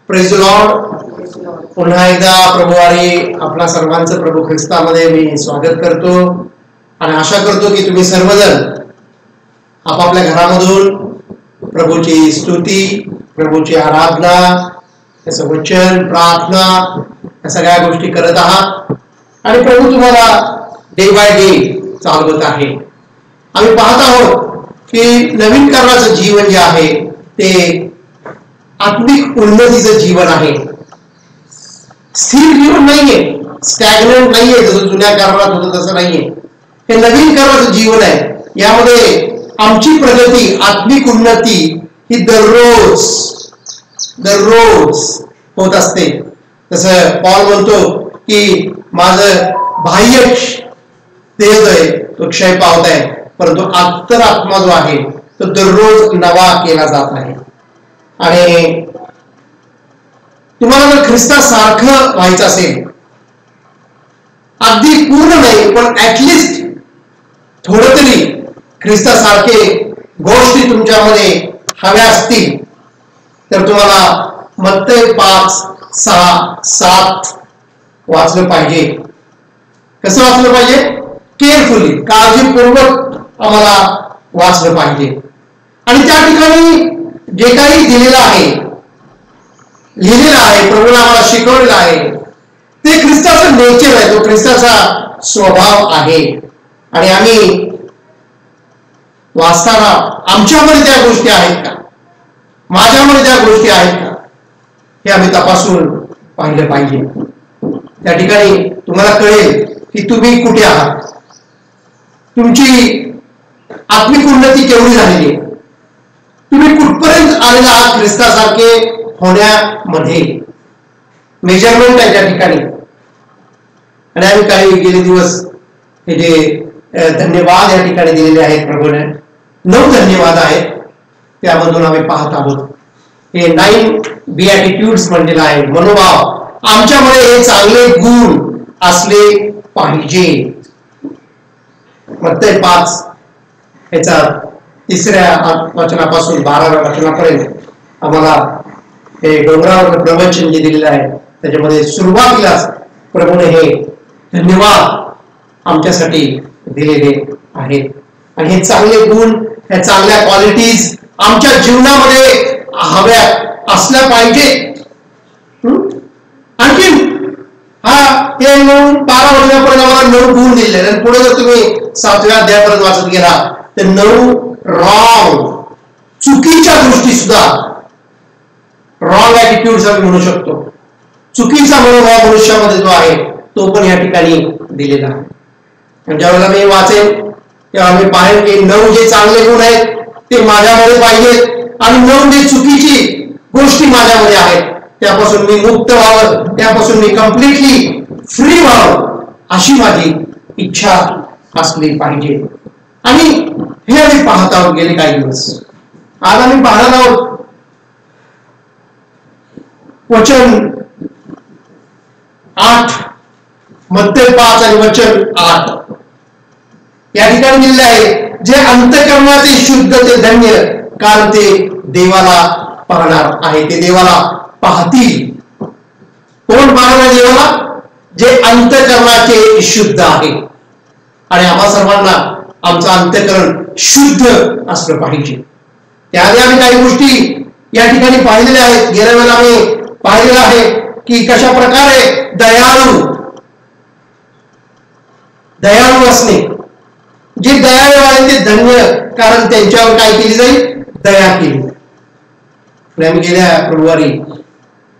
Praise Lord. पुन्हा एकदा प्रभुवारी आपला सर्वांचं प्रभू ख्रिस्तामध्ये मी स्वागत करतो आणि आशा करतो की तुम्ही सर्वजण आपापल्या घरामधून प्रभूची स्तुती, प्रभूची आराधना, त्याचं वचन, प्रार्थना या सगळ्या गोष्टी करत आहात आणि प्रभू तुम्हाला डे बाय डे चालवत आहे. आम्ही पाहत आहोत की नवीन करण्याचं जीवन जे आहे ते आत्मिक उन्नतीचं जीवन आहे. स्थिर जीवन नाहीये, स्टॅग्नंट नाहीये, जसं जुन्या कारणात होतं तसं नाहीये. हे नवीन करण्याचं जीवन आहे. यामध्ये आमची प्रगती, आत्मिक उन्नती ही दररोज होत असते. जसं पॉल म्हणतो की माझं बाह्य देह आहे तो क्षय पावत आहे, परंतु अंतरात्मा जो आहे तो दररोज नवा केला जात आहे. आणि तुम्हाला जर ख्रिस्तासारखं व्हायचं असेल, अगदी पूर्ण नाही पण ऍटलिस्ट थोडं तरी ख्रिस्तासारखे गोष्टी तुमच्यामध्ये हव्या असतील तर तुम्हाला मत्तई 5, 6, 7 वाचलं पाहिजे. कसं वाचलं पाहिजे? केअरफुली, काळजीपूर्वक आम्हाला वाचलं पाहिजे. आणि त्या ठिकाणी जे काही दिलेलं आहे, लिहिलेलं आहे, प्रभूने आम्हाला शिकवलेलं आहे ते ख्रिस्ताचं नेचर आहे, तो ख्रिस्ताचा स्वभाव आहे. आणि आम्ही वाचताना आमच्यामध्ये त्या गोष्टी आहेत का, माझ्यामध्ये त्या गोष्टी आहेत का, हे आम्ही तपासून पाहिलं पाहिजे. त्या ठिकाणी तुम्हाला कळेल की तुम्ही कुठे आहात, तुमची आत्मिक उन्नती केवढी झालेली आहे, तुम्ही कुठपर्यंत आलेला आहात ख्रिस्तासारखे होण्यामध्ये. मेजरमेंट आहे त्या ठिकाणी. आणि आम्ही काही गेले दिवस हे जे धन्यवाद या ठिकाणी दिलेले आहेत प्रभूने, 9 धन्यवाद आहेत, त्यामधून आम्ही पाहत आहोत. हे 9 बिॲटिट्यूड्स म्हणलेलं आहे, मनोभाव. आमच्यामध्ये हे चांगले गुण असले पाहिजे. मत्तई 5 याचा 3ऱ्या वचनापासून 12व्या वचनापर्यंत आम्हाला हे डोंगरावर प्रवचन जे दिलेलं आहे त्याच्यामध्ये सुरुवातीलाच प्रभूने हे धन्यवाद आमच्यासाठी दिलेले आहेत. आणि हे चांगले गुण, ह्या चांगल्या क्वालिटीज आमच्या जीवनामध्ये हव्या असल्या पाहिजे. आणखी हे 12 वर्षापर्यंत आम्हाला 9 गुण दिले आणि पुढे जर तुम्ही 7व्या अध्यायापर्यंत वाचत गेला तर 9 रॉंग, चुकीच्या गोष्टी सुद्धा, रॉंग ऍटिट्यूड आम्ही म्हणू शकतो, चुकीचा मनोभाव मनुष्यामध्ये जो आहे तो पण या ठिकाणी दिलेला आहे. ज्यावेळेला मी वाचेन तेव्हा मी पाहेन की 9 जे चांगले गुण आहेत ते माझ्यामध्ये पाहिजेत आणि 9 जे चुकीची गोष्टी माझ्यामध्ये आहेत त्यापासून मी मुक्त व्हावं, त्यापासून मी कम्प्लिटली फ्री व्हावं अशी माझी इच्छा असली पाहिजे. आणि हे आम्ही पाहत आहोत गेले काही दिवस. आज आम्ही पाहणार आहोत वचन 8, मत्तई 5 आणि वचन 8 या ठिकाणी दिलेले आहे, जे अंतःकरणाचे शुद्ध ते धन्य, कारण ते देवाला पाहणार आहे. ते देवाला पाहतील. कोण पाहणार देवाला? जे अंतःकरणाचे शुद्ध आहे. आणि आम्हा सर्वांना आमचं अंतःकरण शुद्ध असलं पाहिजे. त्याआधी आम्ही काही गोष्टी या ठिकाणी पाहिलेल्या आहेत. गेल्या वेळेला आम्ही पाहिलेलं आहे की कशा प्रकारे दयाळू असणे, जे दयाळू आहे ते धन्य, कारण त्यांच्यावर काय केली जाईल? दया केली. आम्ही गेल्या प्रभुवारी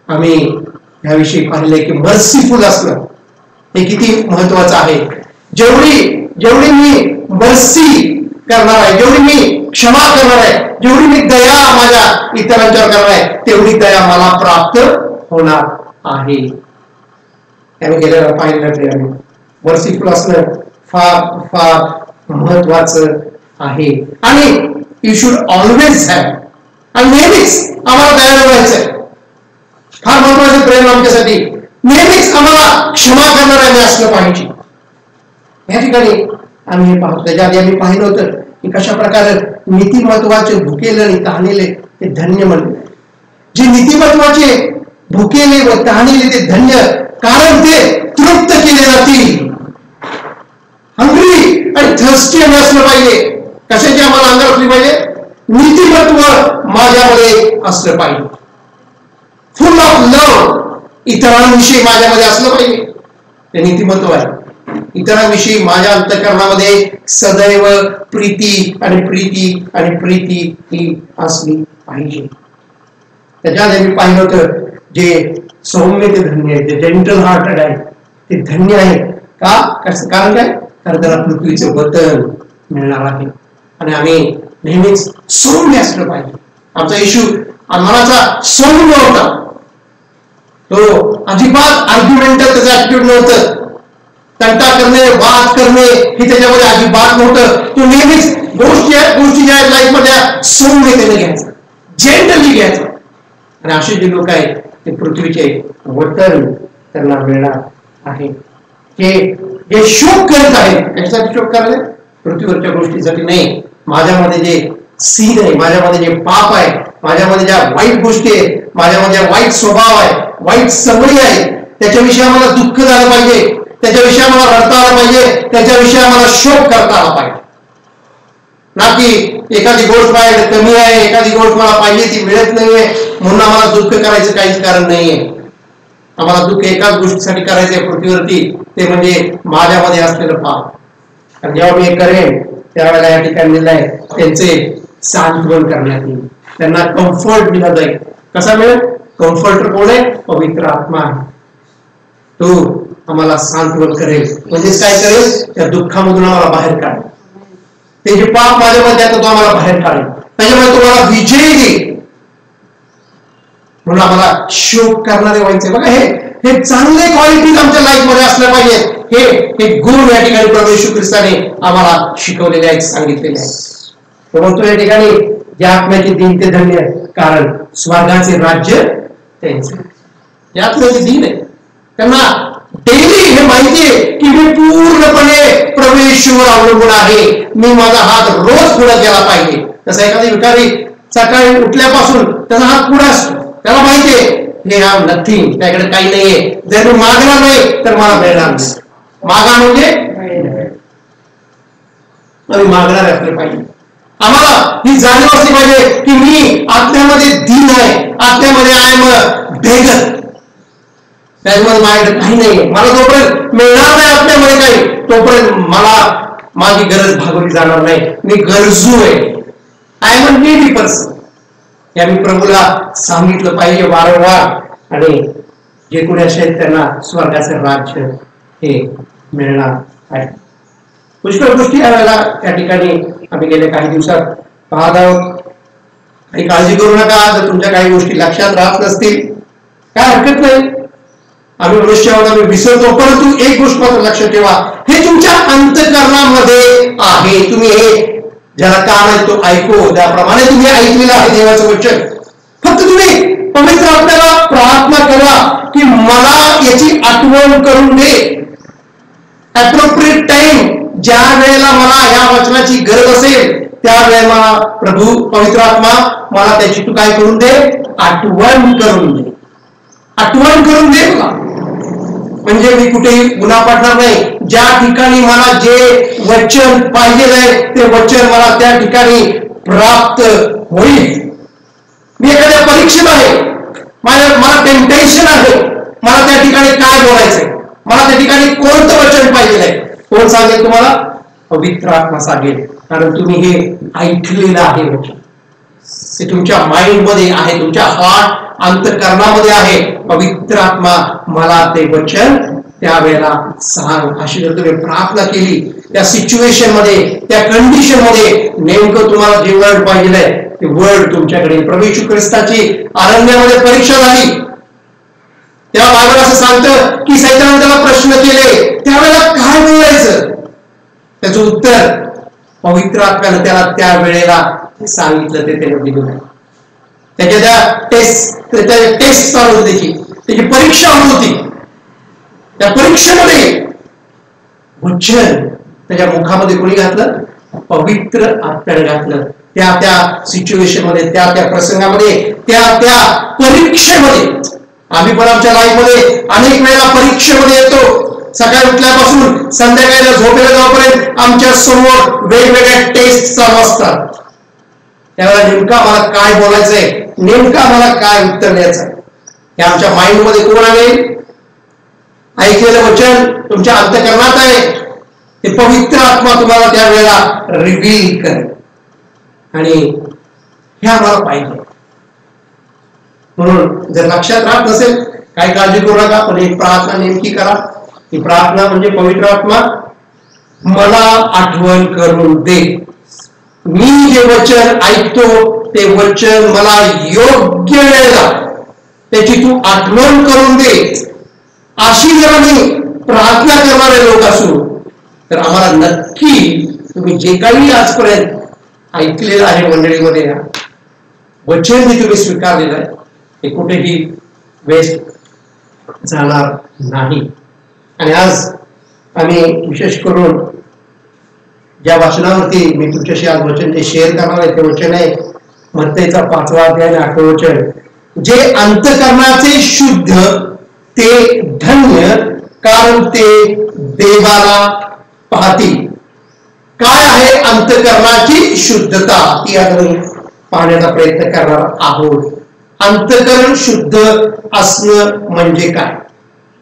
आम्ही ह्याविषयी पाहिले की मर्सीफुल असणं हे किती महत्वाचं आहे. जेवढी मी मर्सी करणार आहे, जेवढी मी क्षमा करणार आहे, जेवढी मी दया माझ्या इतरांच्यावर करणार आहे, तेवढी दया मला प्राप्त होणार आहे. आम्ही गेल्याला पाहिलं मर्सीफुल असणं फार फार महत्वाचं आहे. आणि यू शुड ऑलवेज हॅव, आणि नेहमीच आम्हाला दयाळू व्हायचंय. फार महत्वाचं प्रेम आमच्यासाठी. नेहमीच आम्हाला क्षमा करणारे असलं पाहिजे. या ठिकाणी आम्ही हे पाहतो. त्याच्या आधी आम्ही पाहिलं होतं की कशा प्रकारे नीतिमत्वाचे भुकेले आणि तहानेले ते धन्य म्हणले. जे नीतिमत्वाचे भुकेले व तहानेले ते धन्य, कारण ते तृप्त केले जातील. हंग्री आणि थर्स्टी आम्ही असलं पाहिजे. कशाची आम्हाला अंगावर असली पाहिजे? नीतिमत्व माझ्यामध्ये असलं पाहिजे. फुल ऑफ लव, इतरांविषयी माझ्यामध्ये असलं पाहिजे. ते नीतिमत्व आहे. इतरांविषयी माझ्या अंतःकरणामध्ये सदैव प्रीती आणि प्रीती आणि प्रीती ही असली पाहिजे. त्याच्यात मी पाहिलं होतं, जे सौम्य ते धन्य आहे, जे जेंटल हार्टेड आहे ते धन्य आहे. का? कारण काय? कारण त्याला पृथ्वीचं वतन मिळणार आहे. आणि आम्ही नेहमीच सौम्य असलं पाहिजे. आमचा येशू मनाचा सौम्य होता. तो अजिबात आर्ग्युमेंटल त्याचं ऍटिट्यूड नव्हतं. तंटा करणे, वाद करणे हे त्याच्यामध्ये अजिबात नव्हतं. तो नेहमीच गोष्टी ज्या लाईफ मध्ये सौम्यतेने घ्यायचा, जेंटली घ्यायचा. आणि असे जे लोक आहेत ते पृथ्वीचे वतन त्यांना मिळणार आहे. जे शोक करत आहेत, कशासाठी शोक करायचे? पृथ्वीवरच्या गोष्टीसाठी नाही. माझ्यामध्ये जे सीन आहे, माझ्यामध्ये जे पाप आहे, माझ्यामध्ये ज्या वाईट गोष्टी आहेत, माझ्यामध्ये वाईट स्वभाव आहे, वाईट सवयी आहे, त्याच्याविषयी आम्हाला दुःख झालं पाहिजे, त्याच्याविषयी आम्हाला रडता आला पाहिजे, त्याच्याविषयी आम्हाला शोक करता आला पाहिजे. ना की एखादी गोष्ट पाहिजे कमी आहे, एखादी गोष्ट मला पाहिजे ती मिळत नाहीये म्हणून आम्हाला दुःख करायचं काहीच कारण नाहीये. आम्हाला दुःख एकाच गोष्टीसाठी करायचंय पृथ्वीवरती, ते म्हणजे माझ्यामध्ये असलेलं पाप. आणि जेव्हा मी हे करेन त्यावेळेला या ठिकाणी दिलंय त्यांचे सांत्वन करण्यात येईल, त्यांना कम्फर्ट दिला जाईल. कसा मिळेल? कम्फर्टर कोण आहे? पवित्र आत्मा आहे. तो आम्हाला सांत्वन करेल. म्हणजेच काय करेल? त्या दुःखामधून आम्हाला बाहेर काढेल. ते जे पाप माझ्यामध्ये आहे तो आम्हाला बाहेर काढेल. त्याच्यामुळे तुम्हाला विजयी देईल. म्हणून आम्हाला शोक करणारे व्हायचे. बघा, हे चांगले क्वालिटीज आमच्या लाईफ मध्ये असल्या पाहिजेत. हे गुण या ठिकाणी प्रभू येशू ख्रिस्ताने आम्हाला शिकवलेले आहेत, सांगितलेले आहेत. तो म्हणतो या ठिकाणी, ज्या आत्म्याचे दिन ते धन्य, कारण स्वर्गाचे राज्य त्यांचे. ज्या आत्म्याचे दिन आहे त्यांना डेली हे माहितीये की मी पूर्णपणे प्रभू येशूवर अवलंबून आहे. मी माझा हात रोज पुढे गेला पाहिजे. तसा एखादी भिकारी सकाळी उठल्यापासून त्याचा हात पुढे असतो. त्याला माहितीये हे हा नथिंग, त्याकडे काही नाहीये. जर मी मागणार नाही तर मला मिळणार नाही. मागा म्हणजे आम्ही मागणार असले पाहिजे. आम्हाला ही जाणीव असली पाहिजे की मी आत्म्यामध्ये दीन आहे, आत्म्यामध्ये आय एम बेगर. त्याच्यामध्ये माझ्याकडे काही नाहीये. मला जोपर्यंत मिळणार नाही आत्म्यामध्ये काही, तोपर्यंत मला माझी गरज भागवली जाणार नाही. मी गरजू आहे. I am a needy person. हे आम्ही प्रभूला सांगितलं पाहिजे वारंवार. आणि जे कोणी असेल त्यांना स्वर्गाचे राज्य हे मिळणार आहे. पुष्कळ गोष्टी यावेळेला त्या ठिकाणी आम्ही गेल्या काही दिवसात पाहत आहोत. काही काळजी करू नका जर तुमच्या काही गोष्टी लक्षात राहत नसतील, काय हरकत नाही. आम्ही मनुष्य आहोत, आम्ही विसरतो. परंतु एक गोष्ट मात्र लक्षात ठेवा, हे तुमच्या अंतःकरणामध्ये आहे. तुम्ही हे ज्याला कान आहे तो ऐकू, त्याप्रमाणे तुम्ही ऐकलेलं आहे देवाचं वचन. फक्त तुम्ही पवित्र आत्म्याला प्रार्थना करा की मला याची आठवण करून दे. अप्रोप्रिएट टाइम, ज्या वेळेला मला या वचनाची गरज असेल त्यावेळेला मला प्रभू पवित्र आत्मा मला त्याची तू काय करून दे? आठवण करून दे. आठवण करून दे मला. म्हणजे मी कुठेही गुन्हा पडणार नाही. ज्या ठिकाणी मला जे वचन पाहिजे आहे ते वचन मला त्या ठिकाणी प्राप्त होईल. मी एखाद्या परीक्षेत आहे, मला टेम्पटेशन आहे, मला त्या ठिकाणी काय बोलायचंय, मला त्या ठिकाणी कोणतं वचन पाहिजे आहे, कोण सांगेल तुम्हाला? पवित्र आत्मा सांगेल. कारण तुम्ही हे ऐकलेलं आहे वचन. ते तुमच्या माइंड मध्ये आहे, तुमच्या हार्ट अंतःकरणामध्ये आहे. पवित्र आत्मा मला ते वचन त्यावेळेला सांग. अशी जर तुम्ही प्रार्थना केली त्या सिच्युएशन मध्ये, त्या कंडिशन मध्ये, नेमकं तुम्हाला जे वर्ड पाहिजे ते वर्ड तुमच्याकडे. प्रभू येशू ख्रिस्ताची अरण्यामध्ये परीक्षा झाली तेव्हा बायबल असं सांगतं की सैतानाने त्याला प्रश्न केले, त्यावेळेला काय बोलायचं? त्याचं उत्तर पवित्र आत्म्याने त्याला त्या वेळेला सांगितलं, ते त्याने दिलं. त्याच्या त्या टेस्ट चालू होती, त्याची परीक्षा होत होती. त्या परीक्षेमध्ये वचन त्याच्या मुखामध्ये कोणी घातलं? पवित्र आत्म्याने घातलं. त्या सिच्युएशन मध्ये, त्या प्रसंगामध्ये, त्या परीक्षेमध्ये आम्ही पण आमच्या लाईफमध्ये अनेक वेळेला परीक्षेमध्ये येतो. सकाळी उठल्यापासून संध्याकाळी झोपेला जाऊपर्यंत आमच्या समोर वेगवेगळ्या टेस्ट चालू असतात. त्यावेळेला नेमका मला काय बोलायचंय, नेमका मला काय उत्तर द्यायचंय, हे आमच्या माइंड मध्ये कोण आहे? ऐकलेलं वचन तुमच्या अंतःकरणात आहे. ते पवित्र आत्मा तुम्हाला त्यावेळेला रिव्हील करेल. आणि हे आम्हाला पाहिजे. म्हणून जर लक्षात राहत नसेल काही काळजी करू नका, पण एक प्रार्थना नेमकी करा. ही प्रार्थना म्हणजे पवित्र आत्मा मला आठवण करून दे. मी जे वचन ऐकतो ते वचन मला योग्य वेळेला त्याची तू आठवण करून दे. अशी जर आम्ही प्रार्थना करणारे लोक असू तर आम्हाला नक्की तुम्ही जे काही आजपर्यंत ऐकलेलं आहे मंडळीमध्ये, वचन जे तुम्ही स्वीकारलेलं आहे ते कुठेही वेस्ट जाणार नाही. आणि आज आम्ही विशेष करून ज्या वचनावरती मी तुमच्याशी आज वचन जे शेअर करणार आहे ते वचन आहे मत्तेचा 5वा अध्याय 8वं वचन. जे अंतःकरणाचे शुद्ध ते धन्य, कारण ते देवाला पाहतील. काय आहे अंतःकरणाची शुद्धता, ती आता मी पाहण्याचा प्रयत्न करणार आहोत. अंतःकरण शुद्ध असणं म्हणजे काय?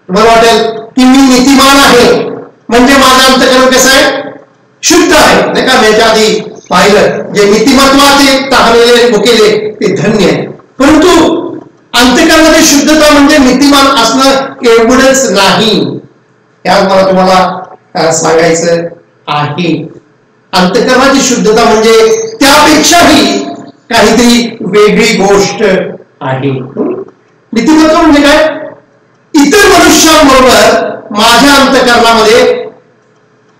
तुम्हाला वाटेल की मी नीतिमान आहे म्हणजे माझं अंतःकरण कसं आहे? शुद्ध आहे, नाही का? मी याच्या आधी पाहिलं जे नीतिमत्वाचे तहानलेले भुकेले ते धन्य आहे. परंतु अंतःकरणाची शुद्धता म्हणजे नीतिमान असणं एवढंच नाही. त्यात मला तुम्हाला सांगायचं आहे. अंतःकरणाची शुद्धता म्हणजे त्यापेक्षाही काहीतरी वेगळी गोष्ट आहे. नीतिमत्व म्हणजे काय? इतर मनुष्यांबरोबर माझ्या अंतःकरणामध्ये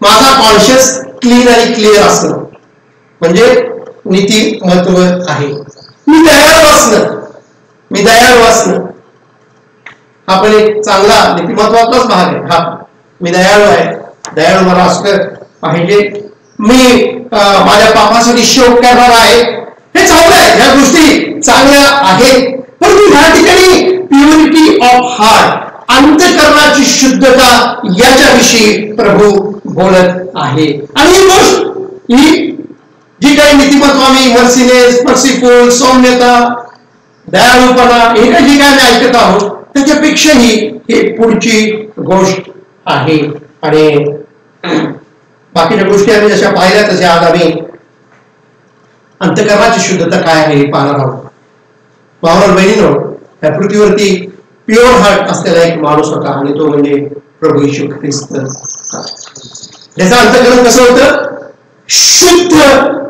माझा कॉन्शियस क्लीन आणि क्लिअर असणं म्हणजे नीतिमत्व आहे. मी दयाळू असणं हा पण एक चांगला नीतिमत्वाचाच भाग आहे. हा मी दयाळू आहे, दयाळू मला असलं पाहिजे. मी माझ्या पापासाठी शोक करणार आहे, हे चांगलं आहे, ह्या गोष्टी चांगल्या आहेत. परंतु ह्या ठिकाणी प्युरिटी ऑफ हार्ट, अंतःकरणाची शुद्धता याच्याविषयी प्रभू बोलत आहे. आणि ही गोष्ट ही जी काही नीतिमत्व आम्ही मर्सीनेस, मर्सीफुल, सौम्यता, दयाळूपणा हे काही जी काय आम्ही ऐकत आहोत त्याच्यापेक्षाही हे पुढची गोष्ट आहे. आणि बाकीच्या गोष्टी आम्ही जशा पाहिल्या तशा आज आम्ही अंतःकरणाची शुद्धता काय आहे हे पाहणार आहोत. भावना बहिणीनो, या पृथ्वीवरती प्युअर हार्ट असलेला एक माणूस होता आणि तो म्हणजे प्रभू येशू ख्रिस्त. त्याचं अंतःकरण कसं होतं? शुद्ध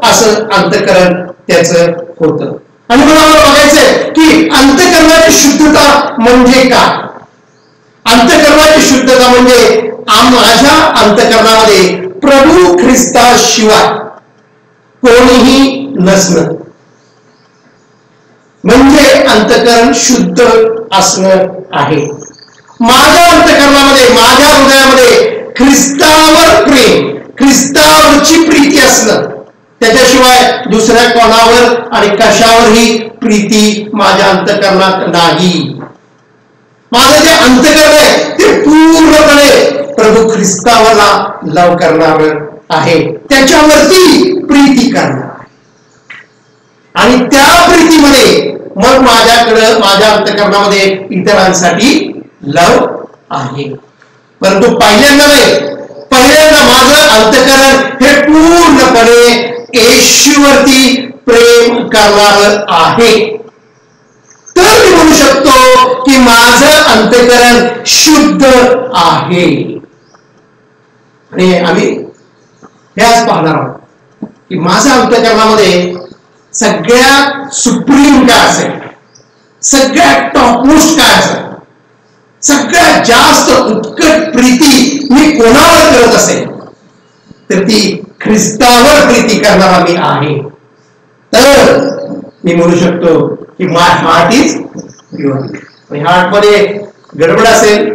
असं अंतःकरण त्याचं होतं. आणि मला बघायचंय की अंतःकरणाची शुद्धता म्हणजे काय? अंतःकरणाची शुद्धता म्हणजे माझ्या अंतःकरणामध्ये प्रभू ख्रिस्ताशिवाय कोणीही नसणं म्हणजे अंतःकरण शुद्ध असणं आहे. माझ्या अंतःकरणामध्ये, माझ्या हृदयामध्ये ख्रिस्तावर प्रेम, ख्रिस्तावरची प्रीती असणं, त्याच्याशिवाय दुसऱ्या कोणावर आणि कशावरही प्रीती माझ्या अंतःकरणात नाही. माझं जे अंतःकरण आहे ते पूर्णपणे प्रभू ख्रिस्तावरला लव करणार आहे, त्याच्यावरती प्रीती करणार आहे. आणि त्या प्रीतीमध्ये मग माझ्याकडं माझ्या अंतःकरणामध्ये इतरांसाठी लव आहे. परंतु पहिल्यांदा माझं अंतःकरण हे पूर्णपणे येशूवरती प्रेम करणार आहे. तर मी म्हणू शकतो की माझं अंतःकरण शुद्ध आहे. आणि आम्ही हे आज पाहणार आहोत की माझ्या अंतःकरणामध्ये सगळ्यात सुप्रीम काय असेल, सगळ्यात टॉपमोस्ट काय असेल, सगळ्यात जास्त उत्कट प्रीती मी कोणावर करत असेल तर ती ख्रिस्तावर प्रीती करणारा मी आहे. तर मी म्हणू शकतो की माय हार्ट इज प्युअर. हार्ट मध्ये गडबड असेल,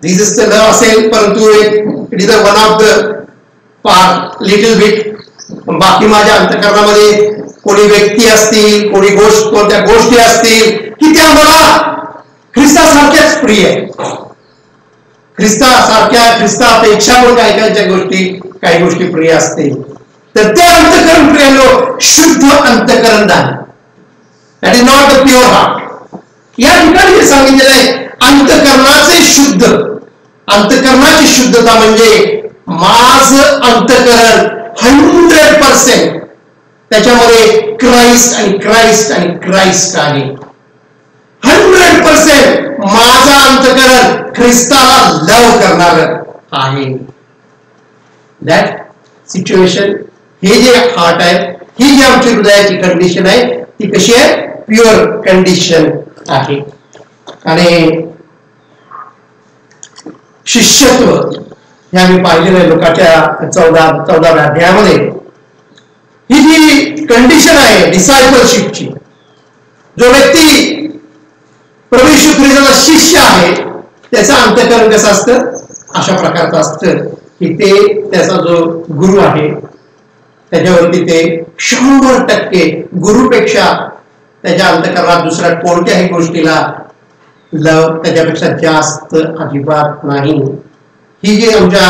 जीससचं लव असेल, परंतु it is one of the part little bit. बाकी माझ्या अंतःकरणामध्ये कोणी व्यक्ती असतील, कोणत्या गोष्टी असतील की त्या मला ख्रिस्तासारख्याच प्रिय आहे. ख्रिस्तापेक्षा पण काही गोष्टी प्रिय असते. तर ते अंतःकरण प्रिय शुद्ध अंतःकरण झाले. That is not the pure heart. या ठिकाणी हे सांगितलेलं आहे अंतःकरणाचे शुद्ध. अंतःकरणाची शुद्धता म्हणजे माझं अंतःकरण 100% त्याच्यामध्ये क्राइस्ट आणि क्राइस्ट आणि क्राइस्ट आहे. 100% माझं अंतःकरण ख्रिस्ताला लव करणार आहे. दॅट सिच्युएशन, हे जे हार्ट आहे, ही जी आमची हृदयाची कंडिशन आहे ती कशी आहे? प्युअर कंडिशन आहे. आणि शिष्यत्व हे आम्ही पाहिलेलं आहे लोकांच्या 14व्या अध्यायामध्ये. ही जी कंडिशन आहे डिसायपलशिपची, जो व्यक्ती प्रभू येशू ख्रिस्ताचा शिष्य आहे त्याचं अंतःकरण कसं असतं? अशा प्रकारचं असतं की ते त्याचा जो गुरु आहे त्याच्यावरती ते 100% गुरुपेक्षा त्याच्या अंतःकरणात दुसऱ्या कोणत्याही गोष्टीला लव त्याच्यापेक्षा जास्त अजिबात नाही. ही जी आमच्या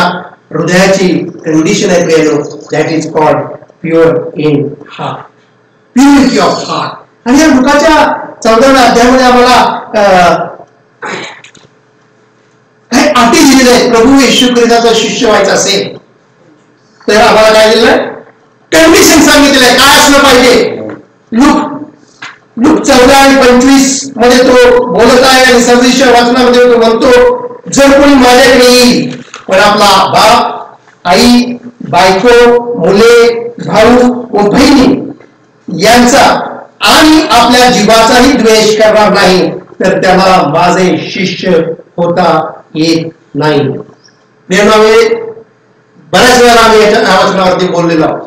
हृदयाची कंडिशन आहे प्रियानो, that is called pure in heart, purity of heart. आणि या लुकाच्या 14व्या अध्यायामध्ये आम्हाला काही अटी दिलेल्या आहेत. प्रभू येशू ख्रिस्ताचा शिष्य व्हायचा असेल तर आम्हाला काय दिलेलं आहे? कंडिशन सांगितलेलं आहे काय असलं पाहिजे. लूक 14 आणि 25 मध्ये तो बोलत आहे आणि 26व्या वचनामध्ये तो म्हणतो, जर कोणी माझ्याकडे येईल पण आपला बाप, आई, बायको, मुले, भाऊ व बहिणी यांचा आणि आपल्या जीवाचाही द्वेष करणार नाही तर त्याला माझे शिष्य होता येत नाही. बऱ्याच वेळा आम्ही या वचनावरती बोललेलो आहोत.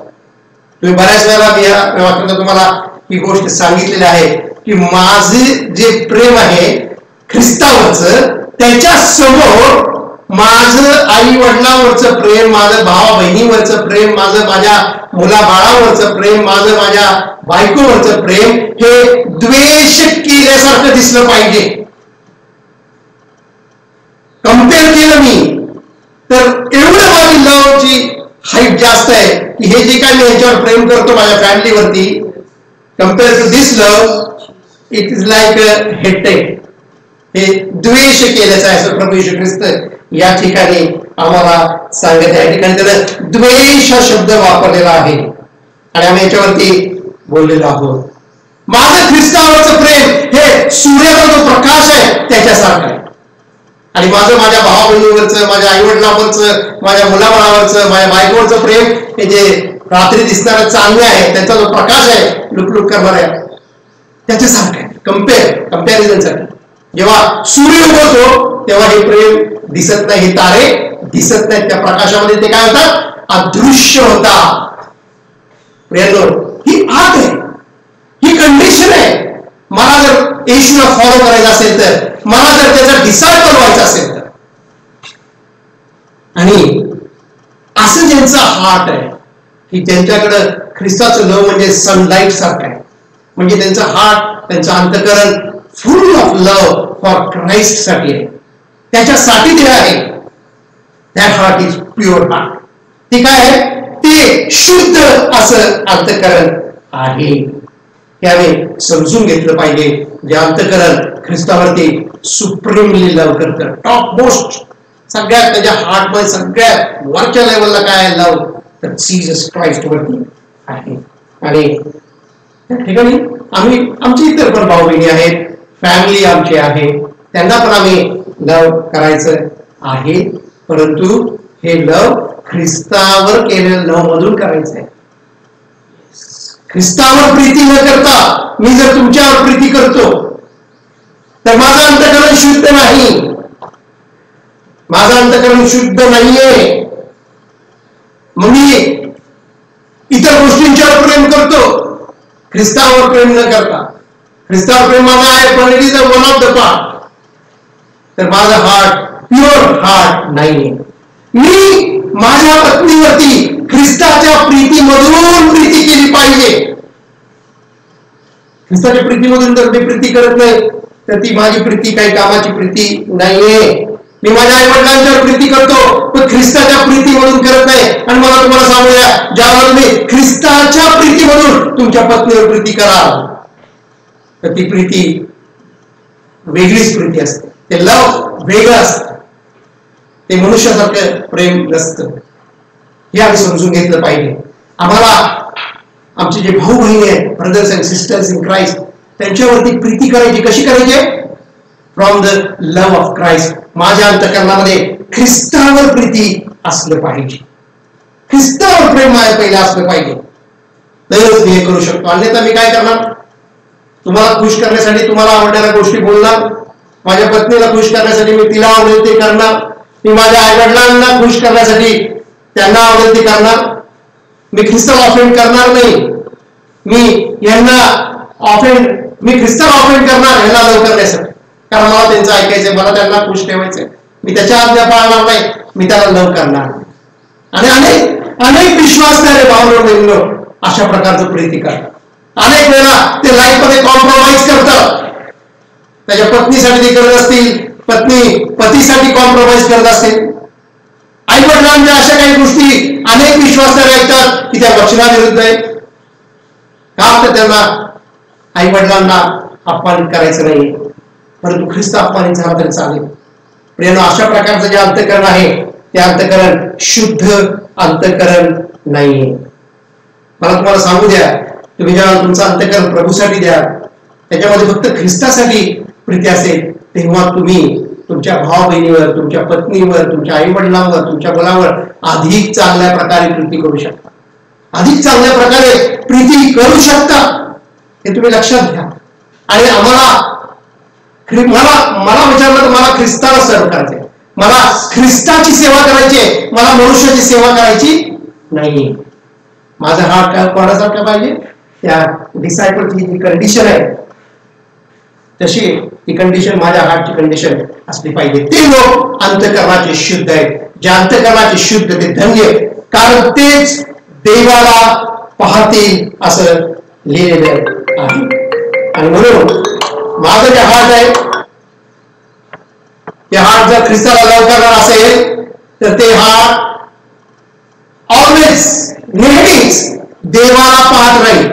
तुम्ही बऱ्याच वेळा या वचनात तुम्हाला ही गोष्ट सांगितलेली आहे की माझे जे प्रेम आहे ख्रिस्तावरचं, त्याच्या समोर माझं आई वडिलांवरचं प्रेम, माझं भावा बहिणीवरचं प्रेम, माझं माझ्या मुला बाळावरचं प्रेम, माझं माझ्या बायकोवरचं प्रेम हे द्वेष केल्यासारखं दिसलं पाहिजे. कम्पेअर केलं मी तर एवढं माझी लवची हाईट जास्त आहे की हे जे काय मी ह्याच्यावर प्रेम करतो माझ्या फॅमिलीवरती, compare to this love it is like hated. हे द्वेष केल्याचं आहे असं प्रभू येशू ख्रिस्त या ठिकाणी आम्हाला सांगत आहे. या ठिकाणी त्याला द्वेष हा शब्द वापरलेला आहे आणि आम्ही याच्यावरती बोललेलो आहोत. माझं ख्रिस्तावरचं प्रेम हे सूर्याचा जो प्रकाश आहे त्याच्यासारखं आहे आणि माझं माझ्या भावा बहिणीवरचं, माझ्या आई वडिलांवरचं, माझ्या मुलाबाळावरचं, माझ्या बायकोवरचं प्रेम हे जे रात्री दिसणारं चांगलं आहे त्याचा जो प्रकाश आहे लुकलुक करणार आहे त्याच्यासारखं आहे. कंपॅरिझन साठी जेव्हा सूर्य उगवतो तेव्हा हे प्रेम दिसत नाही, तारे दिसत नाहीत, त्या प्रकाशामध्ये ते काय होतात? अदृश्य होतात. प्रियानो, ही आत आहे, ही कंडिशन आहे. मला जर येशूला फॉलो करायचं असेल तर, मला जर त्याचा डिसायपल व्हायचा असेल तर, आणि असं ज्यांचा हार्ट आहे की ज्यांच्याकडं ख्रिस्ताचं लव म्हणजे सनलाईट सारखं आहे, म्हणजे त्यांचं हार्ट, त्यांचं अंतःकरण फुल ऑफ लव फॉर क्राइस्ट साठी आहे, त्याच्यासाठी ते आहे. That heart is pure heart. ते काय आहे? ते शुद्ध असं अंतःकरण आहे. हे आम्ही समजून घेतलं पाहिजे. जे अंतःकरण ख्रिस्तावरती सुप्रीमली लव करतं, टॉप मोस्ट, सगळ्यात त्याच्या हार्ट मध्ये सगळ्यात वरच्या लेवलला काय आहे लव, तर जीसस क्राइस्ट वरती आहे. आणि त्या ठिकाणी आम्ही आमची इतर पण भाऊ बहिणी आहेत, फॅमिली आमची आहे, त्यांना पण आम्ही लव करायचं आहे. परंतु हे लव ख्रिस्तावर केलेलं लव मधून करायचं आहे. ख्रिस्तावर प्रीती न करता मी जर तुमच्यावर प्रीती करतो तर माझं अंतःकरण शुद्ध नाही, माझं अंतःकरण शुद्ध नाहीये. मग मी इतर गोष्टींच्यावर प्रेम करतो, ख्रिस्तावर प्रेम न करता. ख्रिस्तावर प्रेम माझा आहे पण it is one of the part. तर माझा हार्ट प्युअर हार्ट नाहीये. मी माझ्या पत्नीवरती ख्रिस्ताच्या प्रीतीमधून प्रीती केली पाहिजे. ख्रिस्ताच्या प्रीतीमधून जर मी प्रीती करत नाही तर ती माझी प्रीती काही कामाची प्रीती नाहीये. मी माझ्या आई वडिलांच्यावर प्रीती करतो पण ख्रिस्ताच्या प्रीतीमधून करत नाही. आणि मला तुम्हाला सांगूया, ज्यावेळेला तुम्ही ख्रिस्ताच्या प्रीतीमधून तुमच्या पत्नीवर प्रीती कराल तर ती प्रीती वेगळीच प्रीती असते. ते लव वेगळं असतं, ते मनुष्यासारखं प्रेम नसतं. हे आम्ही समजून घेतलं पाहिजे. आम्हाला आमचे जे भाऊ बहिणी आहेत, brothers and sisters in Christ, त्यांच्यावरती प्रीती करायची. कशी करायची? From the love of Christ. माझ्या अंतःकरणामध्ये ख्रिस्तावर प्रीती असलं पाहिजे, ख्रिस्तावर प्रेम माझ्या पहिलं असलं पाहिजे, तरच मी हे करू शकतो. अन्यथा मी काय करणार? तुम्हाला खुश करण्यासाठी तुम्हाला आवडणाऱ्या गोष्टी बोलणार, माझ्या पत्नीला खुश करण्यासाठी मी तिला आवडेल ते करणार, मी माझ्या आईवडिलांना खुश करण्यासाठी त्यांना आवडेल ते करणार. मी ख्रिस्ताला ऑफेंड करणार नाही. मी ख्रिस्ताला ऑफेंड करणार ह्याला लव करण्यासाठी, कारण मला त्यांचं ऐकायचंय, मला त्यांना खुश ठेवायचंय. मी त्याच्या आज्ञा पाळणार नाही, मी त्याला लव करणार. आणि अनेक विश्वासणारे भावना अशा प्रकारचं प्रीती करतात. अनेक वेळा ते लाईफ मध्ये कॉम्प्रोमाइज करतात. त्याच्या पत्नीसाठी ते करत असतील, पत्नी पतीसाठी कॉम्प्रोमाइज करत असतील. आई वडिलांच्या अशा काही गोष्टी अनेक विश्वासणारे ऐकतात की त्या वचनाविरुद्ध आहेत. का? तर त्यांना आई वडिलांना अपमानित करायचं नाही, परंतु ख्रिस्त अपमानित झाला तरी चालेल. प्रियानो, अशा प्रकारचं जे अंतःकरण आहे ते अंतःकरण शुद्ध अंतःकरण नाहीये. मला तुम्हाला सांगू द्या, तुम्ही जेव्हा तुमचं अंतःकरण प्रभूसाठी द्या, त्याच्यामध्ये फक्त ख्रिस्तासाठी प्रीती असेल, तेव्हा तुम्ही तुमच्या भाव बहिणीवर, तुमच्या पत्नीवर, तुमच्या आई वडिलांवर, तुमच्या मुलावर अधिक चांगल्या प्रकारे प्रीती करू शकता, अधिक चांगल्या प्रकारे प्रीती करू शकता. हे तुम्ही लक्षात घ्या. आणि मला विचारलं तर मला ख्रिस्ताला सर्व करायचे, मला ख्रिस्ताची सेवा करायची, मला मनुष्याची सेवा करायची नाही. माझा हार्ट काय कोणासारखा पाहिजे? त्या डिसायपलची जी कंडिशन आहे तशी ती कंडिशन माझ्या हार्टची कंडिशन असली पाहिजे. ते लोक अंतःकरणाचे शुद्ध आहेत. जे अंतःकरणाचे शुद्ध ते धन्य, कारण तेच देवाला पाहतील असं लिहिलेलं आहे. आणि म्हणून माझं जे हार्ट आहे ते हार्ट जर ख्रिस्ताला लव करणार असेल तर ते हार्ट ऑलवेज, नेहमीच देवाला पाहत राहील.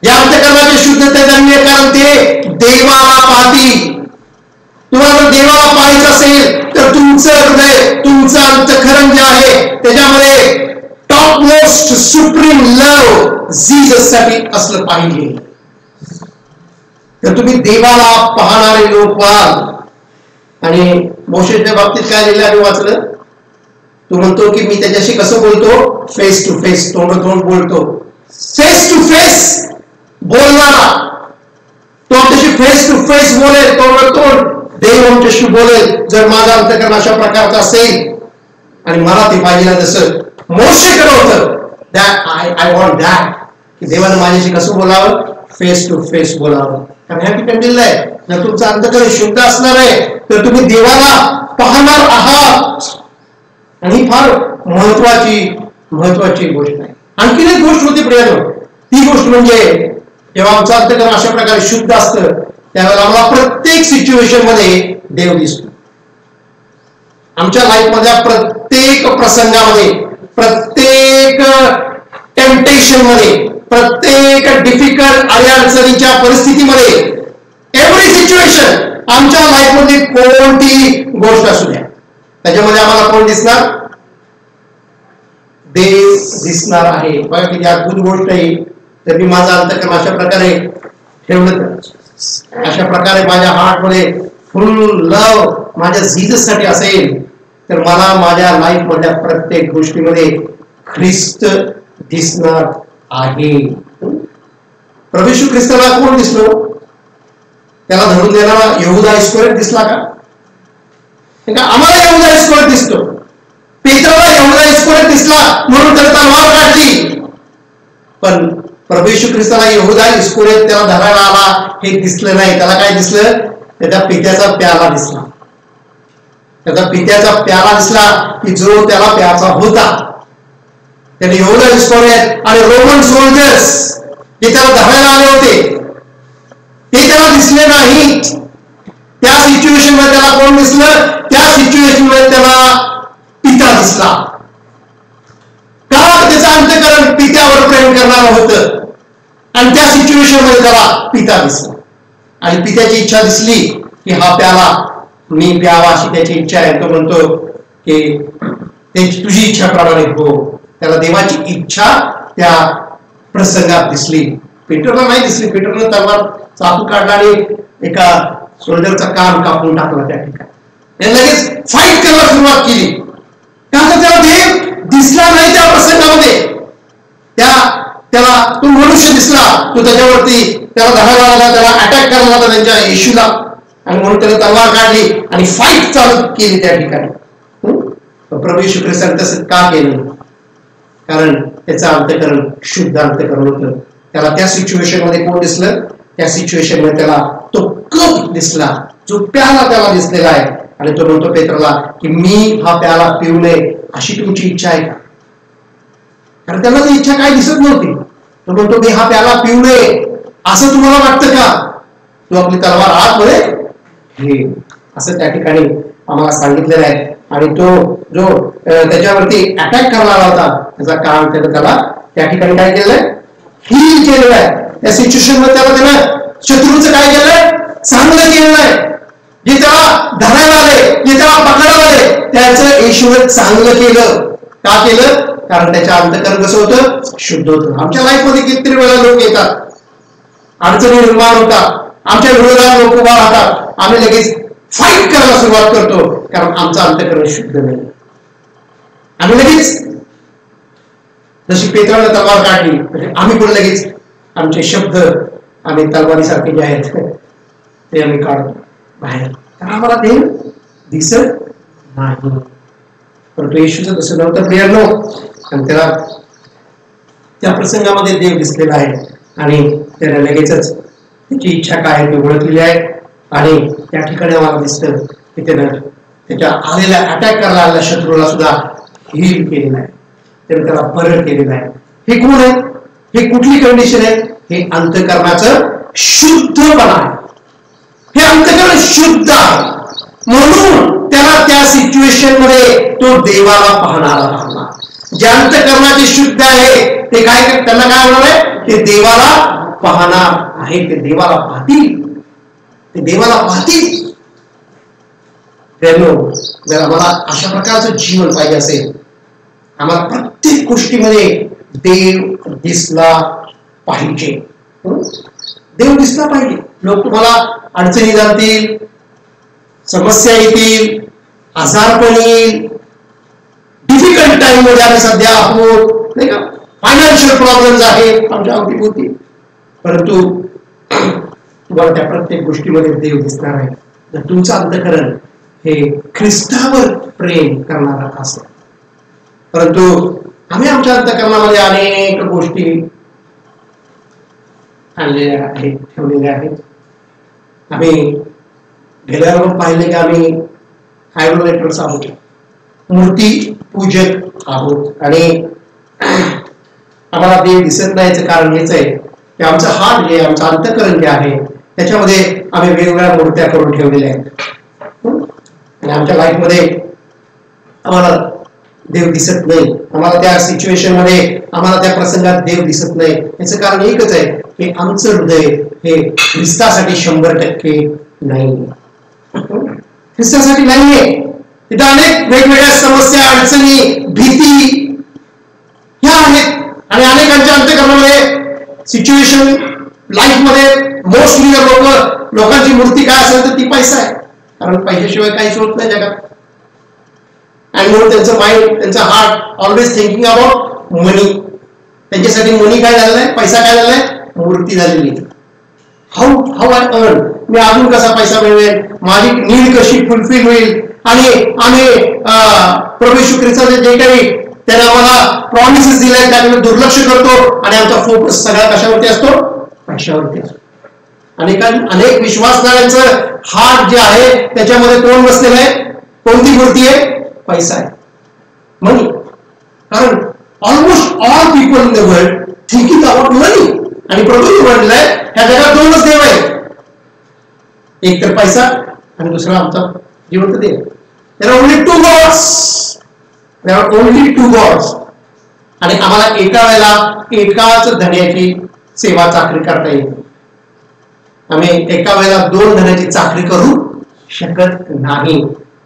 या अंतःकरणाचे शुद्ध ते धन्य, कारण ते देवाला पाहतील. तुम्हाला जर देवाला पाहायचं असेल तर तुमचं हृदय, तुमचं अंतःकरण जे आहे त्याच्यामध्ये टॉप मोस्ट सुप्रीम लव जीसस साठी असलं पाहिजे. तर तुम्ही देवाला पाहणारे लोक व्हाल. आणि मोशेच्या बाबतीत काय लिहिलं आम्ही वाचलं? तो म्हणतो की मी त्याच्याशी कसं बोलतो? फेस टू फेस, तोंड बोलतो. फेस टू फेस बोलणारा तो आमच्याशी फेस टू फेस बोलेल, तोंड देव आमच्याशी बोलेल. जर माझं अंतःकरण अशा प्रकारचं असेल आणि मला ते पाहिजे जसं मोशेकडे होतं, आय वॉन्ट दॅट, की देवानं माझ्याशी कसं बोलावं? फेस टू फेस बोलावं. कारण ह्या ठिकाणी दिलेलं आहे, जर तुमचं अंतःकरण शुद्ध असणार आहे तर तुम्ही देवाला पाहणार आहात. आणि फार महत्वाची गोष्ट आहे. आणखीन एक गोष्ट होती प्रियानो, ती गोष्ट म्हणजे जेव्हा आमचं अंतःकरण अशा प्रकारे शुद्ध असतं त्यावेळेला आम्हाला प्रत्येक सिच्युएशन मध्ये देव दिसतो. आमच्या लाईफ मधल्या प्रत्येक प्रसंगामध्ये, प्रत्येक टेम्पटेशन मध्ये, प्रत्येक डिफिकल्ट अडचणीच्या परिस्थितीमध्ये, एव्हरी सिच्युएशन, आमच्या लाईफ मधली कोणती गोष्ट असू द्या त्याच्यामध्ये आम्हाला कोण दिसणार? देव दिसणार आहे. बघा किती अद्भुत गोष्ट आहे. तर मी माझं अंतःकरण अशा प्रकारे ठेवलं, अशा प्रकारे माझ्या हार्ट मध्ये फुल लव माझ्या जीसस साठी असेल तर मला माझ्या लाईफ मधल्या प्रत्येक गोष्टीमध्ये ख्रिस्त दिसणार आहे. प्रभू येशू ख्रिस्ताला कोण दिसलो? त्याला धरून देणारा यहूदा इस्करियोत दिसला का? आम्हाला यहूदा इस्करियोत दिसतो. पेत्राला यहूदा इस्करियोत दिसला म्हणून त्याला तलवार काढली. पण प्रभू येशू ख्रिस्ताला यहूदा इस्करियोत त्याला धरायला आला हे दिसलं नाही. त्याला काय दिसलं? त्याच्या पित्याचा प्याला दिसला. त्याचा पित्याचा प्याला दिसला की जो त्याला प्याचा होता. त्याने यहूदा इस्करियोत आणि रोमन सोल्जर्स जे त्याला धरायला आले होते ते त्याला दिसले नाही. त्या सिच्युएशन मध्ये त्याला कोण दिसलं? त्या सिच्युएशन मध्ये त्याला पिता दिसला. का? त्याचं अंतःकरण पित्यावर प्रेम करणारं होतं आणि त्या सिच्युएशन मध्ये त्याला पिता दिसला आणि पित्याची इच्छा दिसली की हा प्याला मी प्यावा अशी त्याची इच्छा आहे. तो म्हणतो की तुझी इच्छाप्रमाणे हो. त्याला देवाची इच्छा त्या प्रसंगात दिसली. पीटरला नाही दिसली. पीटरनं तलवार चाकू काढला आणि एका सोल्जरचा कान कापून टाकला त्या ठिकाणी. त्याने लगेच फाईट करायला सुरुवात केली. का तर त्याला देव दिसला नाही त्या प्रसंगामध्ये. त्याला तो मनुष्य दिसला. तो त्याच्यावरती त्याला धरायला लागला, त्याला अटॅक करायला लागला त्यांच्या येशूला आणि म्हणून त्याने तलवार काढली आणि फाईट चालू केली त्या ठिकाणी. प्रभू येशू ख्रिस्ताने तसं का केलं? कारण त्याचं अंतःकरण शुद्ध अंतःकरण होतं. त्याला त्या सिच्युएशन मध्ये कोण दिसलं? त्या सिच्युएशन मध्ये त्याला तो कप दिसला, जो प्याला त्याला दिसलेला आहे. आणि तो म्हणतो पेत्रला की मी हा प्याला पिऊ नये अशी तुमची इच्छा आहे का? कारण त्याला ती इच्छा काय दिसत नव्हती. तो म्हणतो मी हा प्याला पिऊ नये असं तुम्हाला वाटतं का? तो आपली तलवार आतमध्ये हे असं त्या ठिकाणी आम्हाला सांगितलेलं आहे. आणि तो जो त्याच्यावरती अटॅक करणारा होता त्याचा कान त्याला त्या ठिकाणी काय केलंय? हील केलेलं आहे. त्या सिच्युएशन मध्ये त्यानं शत्रूचं काय केलंय? चांगलं केलेलं आहे. जे त्याला धरायला आले, जे त्याला पकडायला आले, त्याचं येशूने चांगलं केलं. का केलं? कारण त्याच्या अंतःकरण कसं होतं? शुद्ध होतं. आमच्या लाईफ मध्ये कितीतरी वेळा लोक येतात, अडचणी निर्माण होतात, आमच्या विरोधात लोक उभा राहतात, आम्ही लगेच फाईट करायला सुरुवात करतो कारण आमचं अंतःकरण शुद्ध नाही. आम्ही लगेच जशी पेत्राने तलवार काढली म्हणजे आम्ही पण लगेच आमचे शब्द आम्ही तलवारीसारखे जे आहेत ते आम्ही काढतो बाहेर. कारण आम्हाला देव दिसत नाही. परंतु येशूचं तसं नव्हतं प्रियांनो. आणि त्याला त्या प्रसंगामध्ये देव दिसलेला आहे आणि त्याला लगेचच त्याची इच्छा काय आहे ती ओळखलेली आहे. आणि त्या ठिकाणी आम्हाला दिसतं की त्यानं त्याच्या आलेल्या अटॅक करायला आलेल्या शत्रूला सुद्धा हील केलेला आहे. त्याने त्याला बरं केलेलं आहे. हे कोण आहे? हे कुठली कंडिशन आहे? हे अंतःकरणाचं शुद्धपणा आहे. हे अंतःकरण शुद्ध आहे म्हणून त्याला त्या सिच्युएशन मध्ये तो देवाला पाहणारा राहणार. जे अंतःकरणाचे शुद्ध आहे ते काय त्यांना काय होणार आहे? ते देवाला पाहणार आहे. ते देवाला पाहतील. ते देवाला पाहतील. जर आम्हाला अशा प्रकारचं जीवन पाहिजे असेल, आम्हाला प्रत्येक गोष्टीमध्ये देव दिसला पाहिजे. देव दिसला पाहिजे. लोक तुम्हाला अडचणी जातील, समस्या येतील, आजारपण येईल, डिफिकल्ट टाइम मध्ये आम्ही सध्या आहोत नाही का, फायनान्शियल प्रॉब्लेम्स आहेत आमच्या अवतीभोवती, परंतु तुम्हाला त्या प्रत्येक गोष्टीमध्ये देव दिसणार आहे जर तुमचं अंतःकरण हे ख्रिस्तावर प्रेम करणारा असेल. परंतु आम्ही आमच्या अंतःकरणामध्ये अनेक गोष्टी आणलेल्या आहेत, ठेवलेल्या आहेत. आम्ही गेल्यावर पाहिले की आम्ही आयडोलेटर्स आहोत, मूर्ती पूजक आहोत आणि आम्हाला देव दिसत नाही. याचं कारण हेच आहे की आमचं हार्ट जे आमचं अंतःकरण जे आहे त्याच्यामध्ये आम्ही वेगवेगळ्या मूर्त्या करून ठेवलेल्या आहेत आणि आमच्या लाईफ मध्ये आम्हाला देव दिसत नाही. आम्हाला त्या सिच्युएशन मध्ये आम्हाला त्या प्रसंगात देव दिसत नाही. याचं कारण एकच आहे की आमचं हृदय हे ख्रिस्तासाठी 100% नाही, ख्रिस्तासाठी नाहीये. तिथं अनेक वेगवेगळ्या समस्या, अडचणी, भीती ह्या आहेत आणि अनेकांच्या अंतःकरणामध्ये सिच्युएशन लाईफ मध्ये मोस्टली लोकांची मूर्ती काय असेल तर ती पैसा आहे. कारण पैशाशिवाय काहीच होत नाही जगात. आणि म्हणून त्यांचं माइंड, त्यांचा हार्ट ऑलवेज थिंकिंग अबाउट मनी. त्यांच्यासाठी मनी काय झालेलं आहे, पैसा काय झालेला आहे, मूर्ती झालेली. हाऊ आय अर्न, मी अजून कसा पैसा मिळवेल, माझी नीड कशी फुलफिल होईल. आणि आम्ही प्रभू येशू ख्रिस्ताचे जे काही त्याने आम्हाला प्रॉमिसेस दिले त्याकडे दुर्लक्ष करतो आणि आमचा फोकस सगळा कशावरती असतो, पैशावरती असतो. अनेक विश्वासणाऱ्यांचं हार्ट जे आहे त्याच्यामध्ये कोण बसलेलं आहे, कोणती मूर्ती आहे, पैसा आहे, मनी. कारण almost all people in the world thinking about money. आणि प्रभूने म्हटलंय ह्या जगात दोनच देव आहेत, एक तर पैसा आणि दुसरा आमचा जिवंत देव. There are only two gods. There are only two gods. आणि आम्हाला एका वेळेला एकाच धन्याची सेवा चाकरी करता येईल. आम्ही एका वेळेला दोन धन्याची चाकरी करू शकत नाही.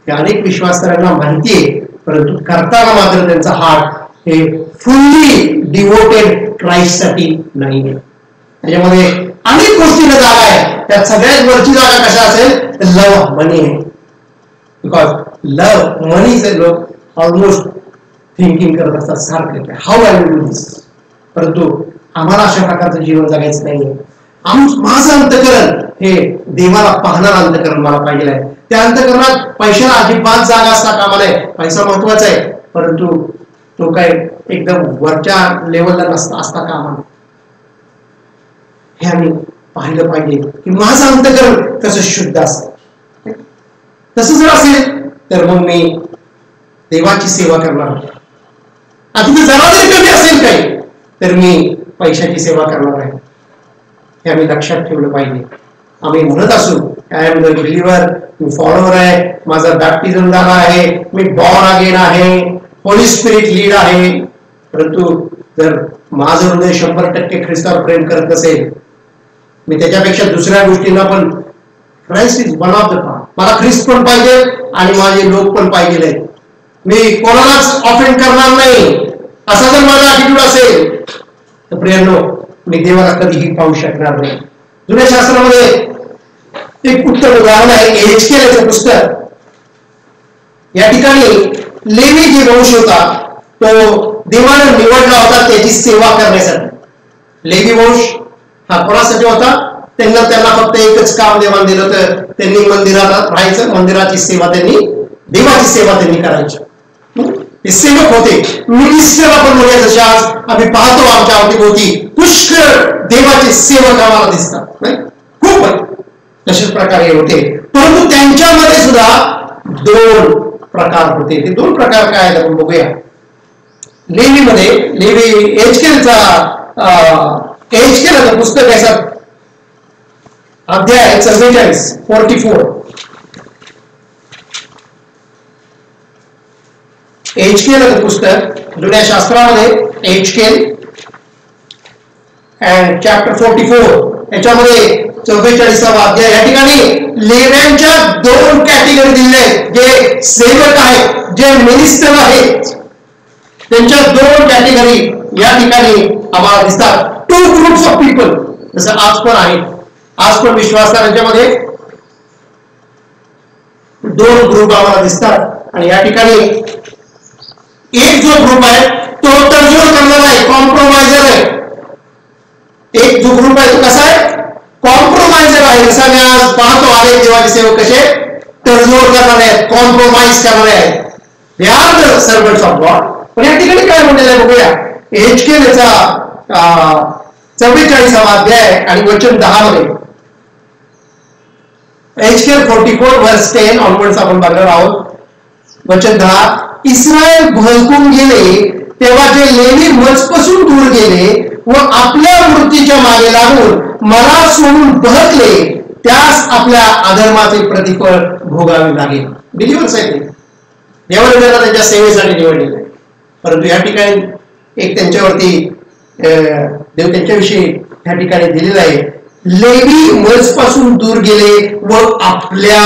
ते अनेक विश्वासकरांना माहिती आहे, परंतु करताना मात्र त्यांचा हार्ट हे फुल्ली डिवोटेड क्राइस्टसाठी नाही. त्याच्यामध्ये अनेक गोष्टीला जागा आहे. त्यात सगळ्यात वरची जागा कशा असेल तर लव मनी आहे. बिकॉज लव मनीचे लोक ऑलमोस्ट थिंकिंग करत असतात सारखं हाऊ आय विल डू दिस. परंतु आम्हाला अशा प्रकारचं जीवन जगायचं नाहीये. माझं अंतकरण हे देवाला पाहणार अंतकरण मला पाहिजे आहे. त्या अंतकरणात पैशाला अजिबात जागा असता कामा नये. पैसा महत्वाचा आहे, परंतु तो काय एकदम वरच्या लेवलला असता कामा नये. हे आम्ही पाहिलं पाहिजे की माझं अंतकरण कसं शुद्ध असतं. तसं जर असेल तर मग मी देवाची सेवा करणार. आता जरा जरी कमी असेल काही तर मी पैशाची सेवा करणार आहे. हे आम्ही लक्षात ठेवलं पाहिजे. आम्ही म्हणत असू आय एम द बिलीव्हर, मी फॉलोवर आहे, माझा बॅप्टिझम झाला आहे, मी बॉर्न अगेन आहे, होली स्पिरिट लीड आहे, परंतु जर माझं हृदय 100% ख्रिस्तावर प्रेम करत असेल, मी त्याच्यापेक्षा दुसऱ्या गोष्टींना पण Christ is one of the part. मला ख्रिस्त पण पाहिजे आणि माझे लोक पण पाहिजे. मी कोणालाच ऑफेंड करणार नाही असा जर माझा ॲटिट्यूड असेल तर प्रियांनो मी देवाला कधीही पाहू शकणार नाही. जुन्या शास्त्रामध्ये एक उत्तम उदाहरण आहे एहेजकेलचं पुस्तक. या ठिकाणी लेवी जे वंश होता तो देवाने निवडला होता त्याची सेवा करण्यासाठी. लेवी वंश हा कोणासाठी होता? त्यांना फक्त एकच काम देवाने दिलं होतं, त्यांनी मंदिरात राहायचं, मंदिराची सेवा त्यांनी, देवाची सेवा त्यांनी करायची. ते सेवक होते. मिनिस्टर आपण म्हणूया जसे आज आम्ही पाहतो आमच्या अवतीभोवती पुष्कळ देवाचे सेवक आम्हाला दिसतात, नाही खूप तशाच प्रकारे होते. परंतु त्यांच्यामध्ये सुद्धा दोन प्रकार होते. ते दोन प्रकार काय आहेत आपण बघूया. लेवीमध्ये लेवी एहेजकेलचं पुस्तक आहे अध्याय 44 एहेजकेल पुस्तक जुन्या शास्त्रामध्ये एहेजकेल अँड चॅप्टर 44 याच्यामध्ये 44वा अध्याय. या ठिकाणी लेव्यांच्या दोन कॅटेगरी दिले आहेत. जे सेवक आहेत, जे मिनिस्टर आहेत, त्यांच्या दोन कॅटेगरी या ठिकाणी आम्हाला दिसतात. टू ग्रुप्स ऑफ पीपल, जसं आज पण आहे. आज पण विश्वासांच्यामध्ये दोन ग्रुप आम्हाला दिसतात. आणि या ठिकाणी एक जो ग्रुप आहे तो तडजोड करणारा आहे, कॉम्प्रोमायझर आहे. एक जो ग्रुप आहे तो कसा आहे? कॉम्प्रोमायझर आहे. जसा मी आज पाहतो अनेक देवाचे सेवक कसे तडजोड करणारे आहेत, कॉम्प्रोमाइज करणारे आहेत. They are the servants of God. पण या ठिकाणी काय म्हणलेलं आहे बघूया. एहेजकेलचा 44वा अध्याय आणि वचन 10 मध्ये. एहेजकेल 44 वर्स 10 ऑनवर्ड्स आपण बघणार आहोत. वचन 10. इस्रायल भडकून गेले तेव्हा जे लेवी मजपासून दूर गेले व आपल्या मूर्तीच्या मागे लागून मला सोडून बहकले त्यास आपल्या अधर्माचे प्रतिफळ भोगावे लागेल. बिलीव्हर्स आहेत ते. देवाने त्यांना त्यांच्या सेवेसाठी निवडलेलं आहे. परंतु या ठिकाणी एक त्यांच्यावरती देव त्यांच्याविषयी या ठिकाणी दिलेलं आहे. लेवी मजपासून दूर गेले व आपल्या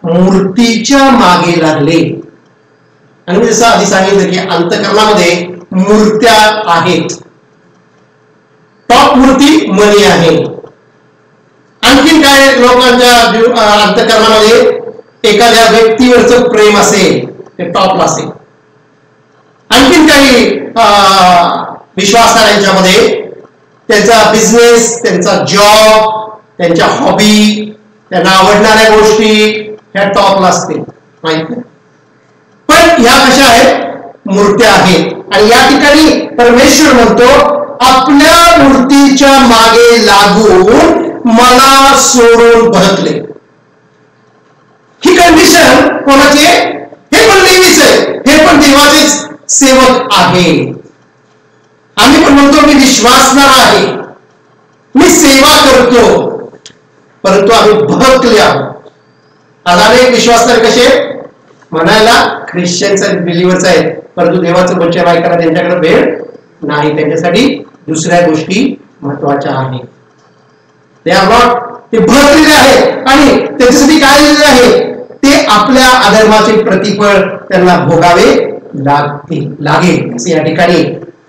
मूर्तीच्या मागे लागले. आणि मी जसं आधी सांगितलं की अंतकरणामध्ये मूर्त्या आहेत. टॉप मूर्ती मनी आहे. आणखीन काय लोकांच्या अंतकरणामध्ये एखाद्या व्यक्तीवरचं प्रेम असेल ते टॉपला असेल. आणखीन काही विश्वासांच्यामध्ये त्यांचा बिझनेस, त्यांचा जॉब, त्यांच्या हॉबी, त्यांना आवडणाऱ्या गोष्टी ह्या टॉपला असतील, माहिती. पण ह्या कशा आहेत? मूर्त्या आहेत. आणि या ठिकाणी परमेश्वर म्हणतो आपल्या मूर्तीच्या मागे लागून मला सोडून बहकले. ही कंडिशन कोणाची? हे पण लेवीच आहे, हे पण देवाचेच सेवक आहे. आम्ही पण म्हणतो मी विश्वासणार आहे, मी सेवा करतो, परंतु आम्ही भटकले आहोत. आज अनेक विश्वासधार कसे म्हणायला ख्रिश्चन्स आणि बिलिव्हर्स आहेत, परंतु देवाचं वचन ऐकायला त्यांच्याकडे वेळ नाही. त्यांच्यासाठी दुसऱ्या गोष्टी महत्वाच्या आहेत. ते भटकलेले आहेत आणि त्याच्यासाठी काय लिहिलेले आहे ते आपल्या अधर्माचे प्रतिफळ त्यांना भोगावे लागेल असे या ठिकाणी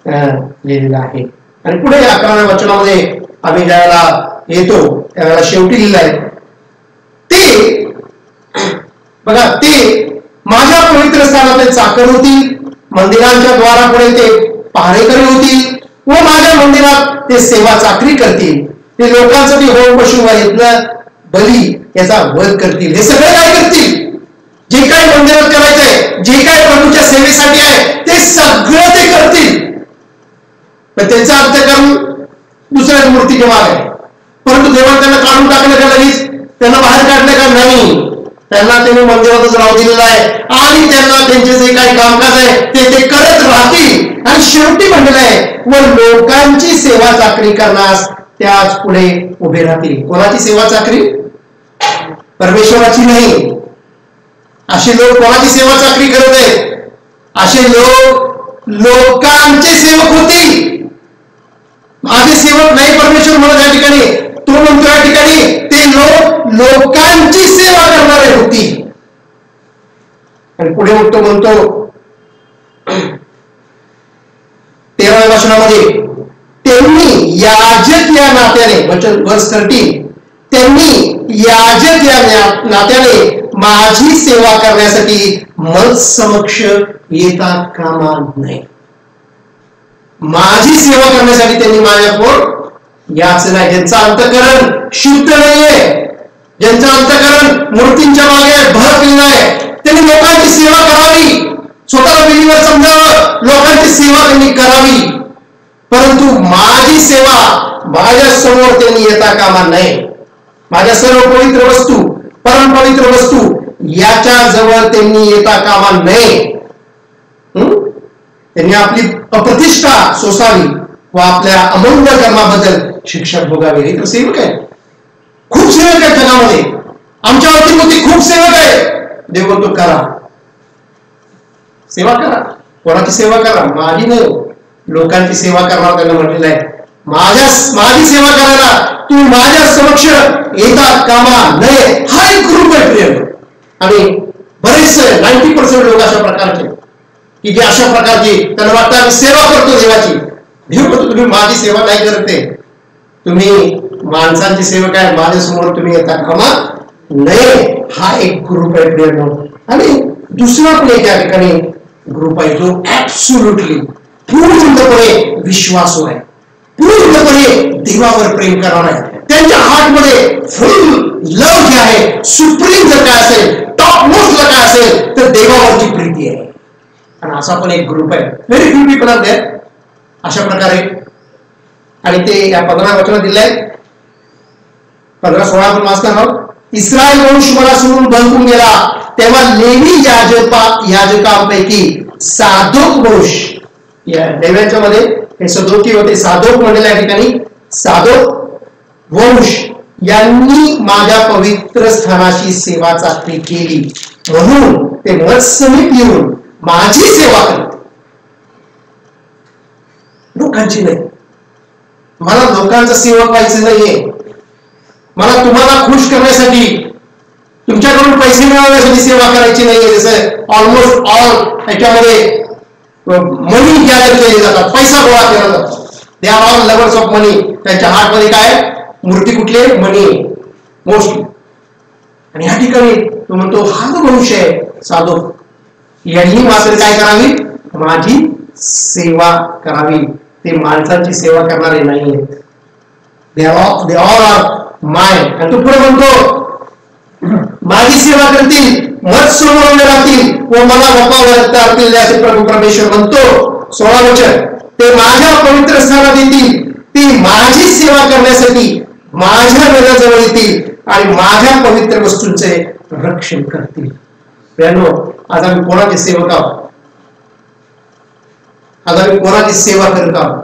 लिहिलेलं आहे. आणि पुढे 11व्या वचनामध्ये आम्ही ज्यावेळेला येतो त्यावेळेला शेवटी लिहिलं आहे ते बघा, ते माझ्या पवित्र स्थानात चाकर होतील, मंदिरांच्या द्वारापुढे ते पहारेकरी होतील व माझ्या मंदिरात ते सेवा चाकरी करतील. ते लोकांसाठी होम पशु व यज्ञ बली याचा वध करतील. हे सगळे काय करतील? जे काय मंदिरात करायचंय, जे काय प्रभूच्या सेवेसाठी आहे ते सगळं ते करतील. पण त्यांचा अंतःकरण दुसऱ्या मूर्तीच्या मागे आहे. परंतु देवाने त्यांना काढून टाकलं का लगेच? त्यांना बाहेर काढलं का? नाही. त्यांना त्यांनी मंदिरातच राहू दिलेलं आहे आणि त्यांना त्यांचे जे काही कामकाज आहे ते करत राहतील. आणि शेवटी म्हणलेलं आहे व लोकांची सेवा चाकरी करण्यास त्याच पुढे उभे राहतील. कोणाची सेवा चाकरी? परमेश्वराची नाही. असे लोक कोणाची सेवा चाकरी करत आहेत? असे लोक लोकांचे सेवक होतील. माझे सेवक नाही परमेश्वर म्हणत या ठिकाणी, तो म्हणतो या ठिकाणी ते लोक लोकांची सेवा करणारे होतील. आणि पुढे तो म्हणतो 13व्या वचनामध्ये त्यांनी याजक या नात्याने, वर्स 13, त्यांनी याजक या नात्याने माझी सेवा करण्यासाठी मज समक्ष येता कामा नये. माझी सेवा करण्यासाठी त्यांनी माझ्यापुढे याच नाही. ज्यांचं अंतःकरण शुद्ध नाहीये, ज्यांचं अंतःकरण मूर्तींच्या मागे भटकलेलं आहे, त्यांनी लोकांची सेवा करावी, स्वतःला बिलीवर समजावं, लोकांची सेवा त्यांनी करावी. परंतु माझी सेवा माझ्या समोर त्यांनी येता कामा नये. माझ्या सर्व पवित्र वस्तू, परमपवित्र वस्तू याच्या जवळ त्यांनी येता कामा नये. त्यांनी आपली अप्रतिष्ठा सोसावी व आपल्या अमंगल कर्माबद्दल शिक्षा भोगावी. हे तर सेवक आहे. खूप सेवक आहे जगामध्ये, आमच्या अवतीभोवती खूप सेवक आहे. देव म्हणतो करा, सेवा करा. कोणाची सेवा करा? माझी नाही, लोकांची सेवा करणार त्यांना म्हटलेलं आहे. माझी सेवा करायला तू माझ्या समक्ष येता कामा नये. हा एक ग्रुप आहे प्रिय. आणि बरेचसे 90% लोक अशा प्रकारचे की जे अशा प्रकारची त्यांना वाटतं आम्ही सेवा करतो देवाची. देव म्हणतो तुम्ही माझी सेवा नाही करते, तुम्ही माणसांची सेवक आहे, माझ्यासमोर तुम्ही येता कामा नये. हा एक ग्रुप आहे प्रिय. आणि दुसरा पण एक या ठिकाणी ग्रुप आहे जो ऍब्सोल्युटली पूर्णपणे विश्वासू आहे, पूर्णपणे देवावर प्रेम करणार आहे. त्यांच्या हार्टमध्ये फुल लव जे आहे, सुप्रीम जर काय असेल, टॉप मोस्ट जर काय असेल तर देवावरची प्रीती आहे. आणि असा पण एक ग्रुप आहे. Very few people are there अशा प्रकारे. आणि ते या 15 वचनात दिलंय. 15-16 आपण वाचणार आहोत. इस्रायल वंश मला सोडून बंकून गेला तेव्हा लेवी याजकांपैकी सादोक वंश, या लेव्यांच्या मध्ये हे सदोकी होते, सादोक म्हणलेल्या या ठिकाणी सादोक वंश यांनी माझ्या पवित्र स्थानाची सेवा चाकरी केली, म्हणून ते मज समीप येऊन माझी सेवा करते, लोकांची नाही. मला लोकांचा सेवक व्हायचं नाहीये. मला तुम्हाला खुश करण्यासाठी, तुमच्याकडून पैसे मिळवण्यासाठी सेवा करायची नाहीये. जसं ऑलमोस्ट ऑल याच्यामध्ये मनी गॅदर केले जातात, पैसा गोळा केला जातो. They are all lovers of money. त्यांच्या हार्ट मध्ये काय? मूर्ती कुठली आहे? Money mostly. आणि या ठिकाणी तो म्हणतो हा जो वंश आहे साधो, यांनी मात्र काय करावी? माझी सेवा करावी. ते माणसांची सेवा करणारे नाही. दे ऑल आर माय. आणि तो पुढे म्हणतो माझी सेवा करतील, मत समोर राहतील व मला वपावर करतील असे प्रभू परमेश्वर म्हणतो. 16 वचन, ते माझ्या पवित्र स्थानात येतील, ते माझी सेवा करण्यासाठी माझ्या नजरेजवळ येतील आणि माझ्या पवित्र वस्तूंचे रक्षण करतील. आज आम्ही कोणाची सेवक आहोत? आज आम्ही कोणाची सेवा करत आहोत?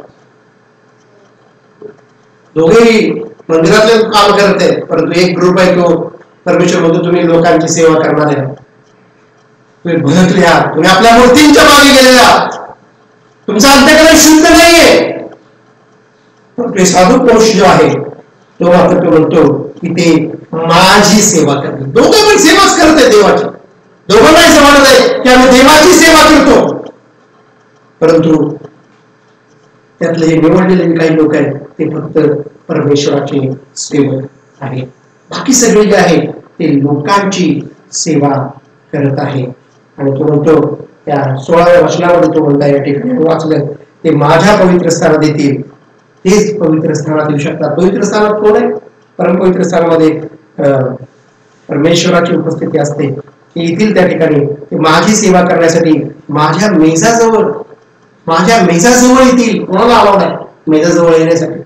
दोघेही मंदिरातले काम करत आहे, परंतु एक ग्रुप आहे तो परमेश्वर म्हणतो तुम्ही लोकांची सेवा करणारे आहात, तुम्ही भटकले आहात, तुम्ही आपल्या मूर्तींच्या मागे गेलेले आहात, तुमचा अंतःकरण शुद्ध नाहीये. पण साधू पुरुष जो आहे तो मात्र तो म्हणतो की ते माझी सेवा करते. दोघं पण सेवाच करत आहे देवाची, दोघांनाही असं म्हणत आहे की आम्ही देवाची सेवा करतो. परंतु त्यातले जे निवडलेले काही लोक आहेत ते फक्त परमेश्वराचे सेवक आहेत. बाकी सगळे जे आहे ते लोकांची सेवा करत आहे. आणि तो म्हणतो त्या 16व्या वचनामध्ये तो म्हणता, या ठिकाणी वाचलं, ते माझ्या पवित्र स्थानात येतील, तेच पवित्र स्थानात येऊ शकतात. पवित्र स्थानात कोण आहे? परमपवित्र स्थानामध्ये परमेश्वराची उपस्थिती असते. ते येतील त्या ठिकाणी, ते माझी सेवा करण्यासाठी माझ्या मेजाजवळ येतील. कोणाला अलाउड आहे मेजाजवळ येण्यासाठी?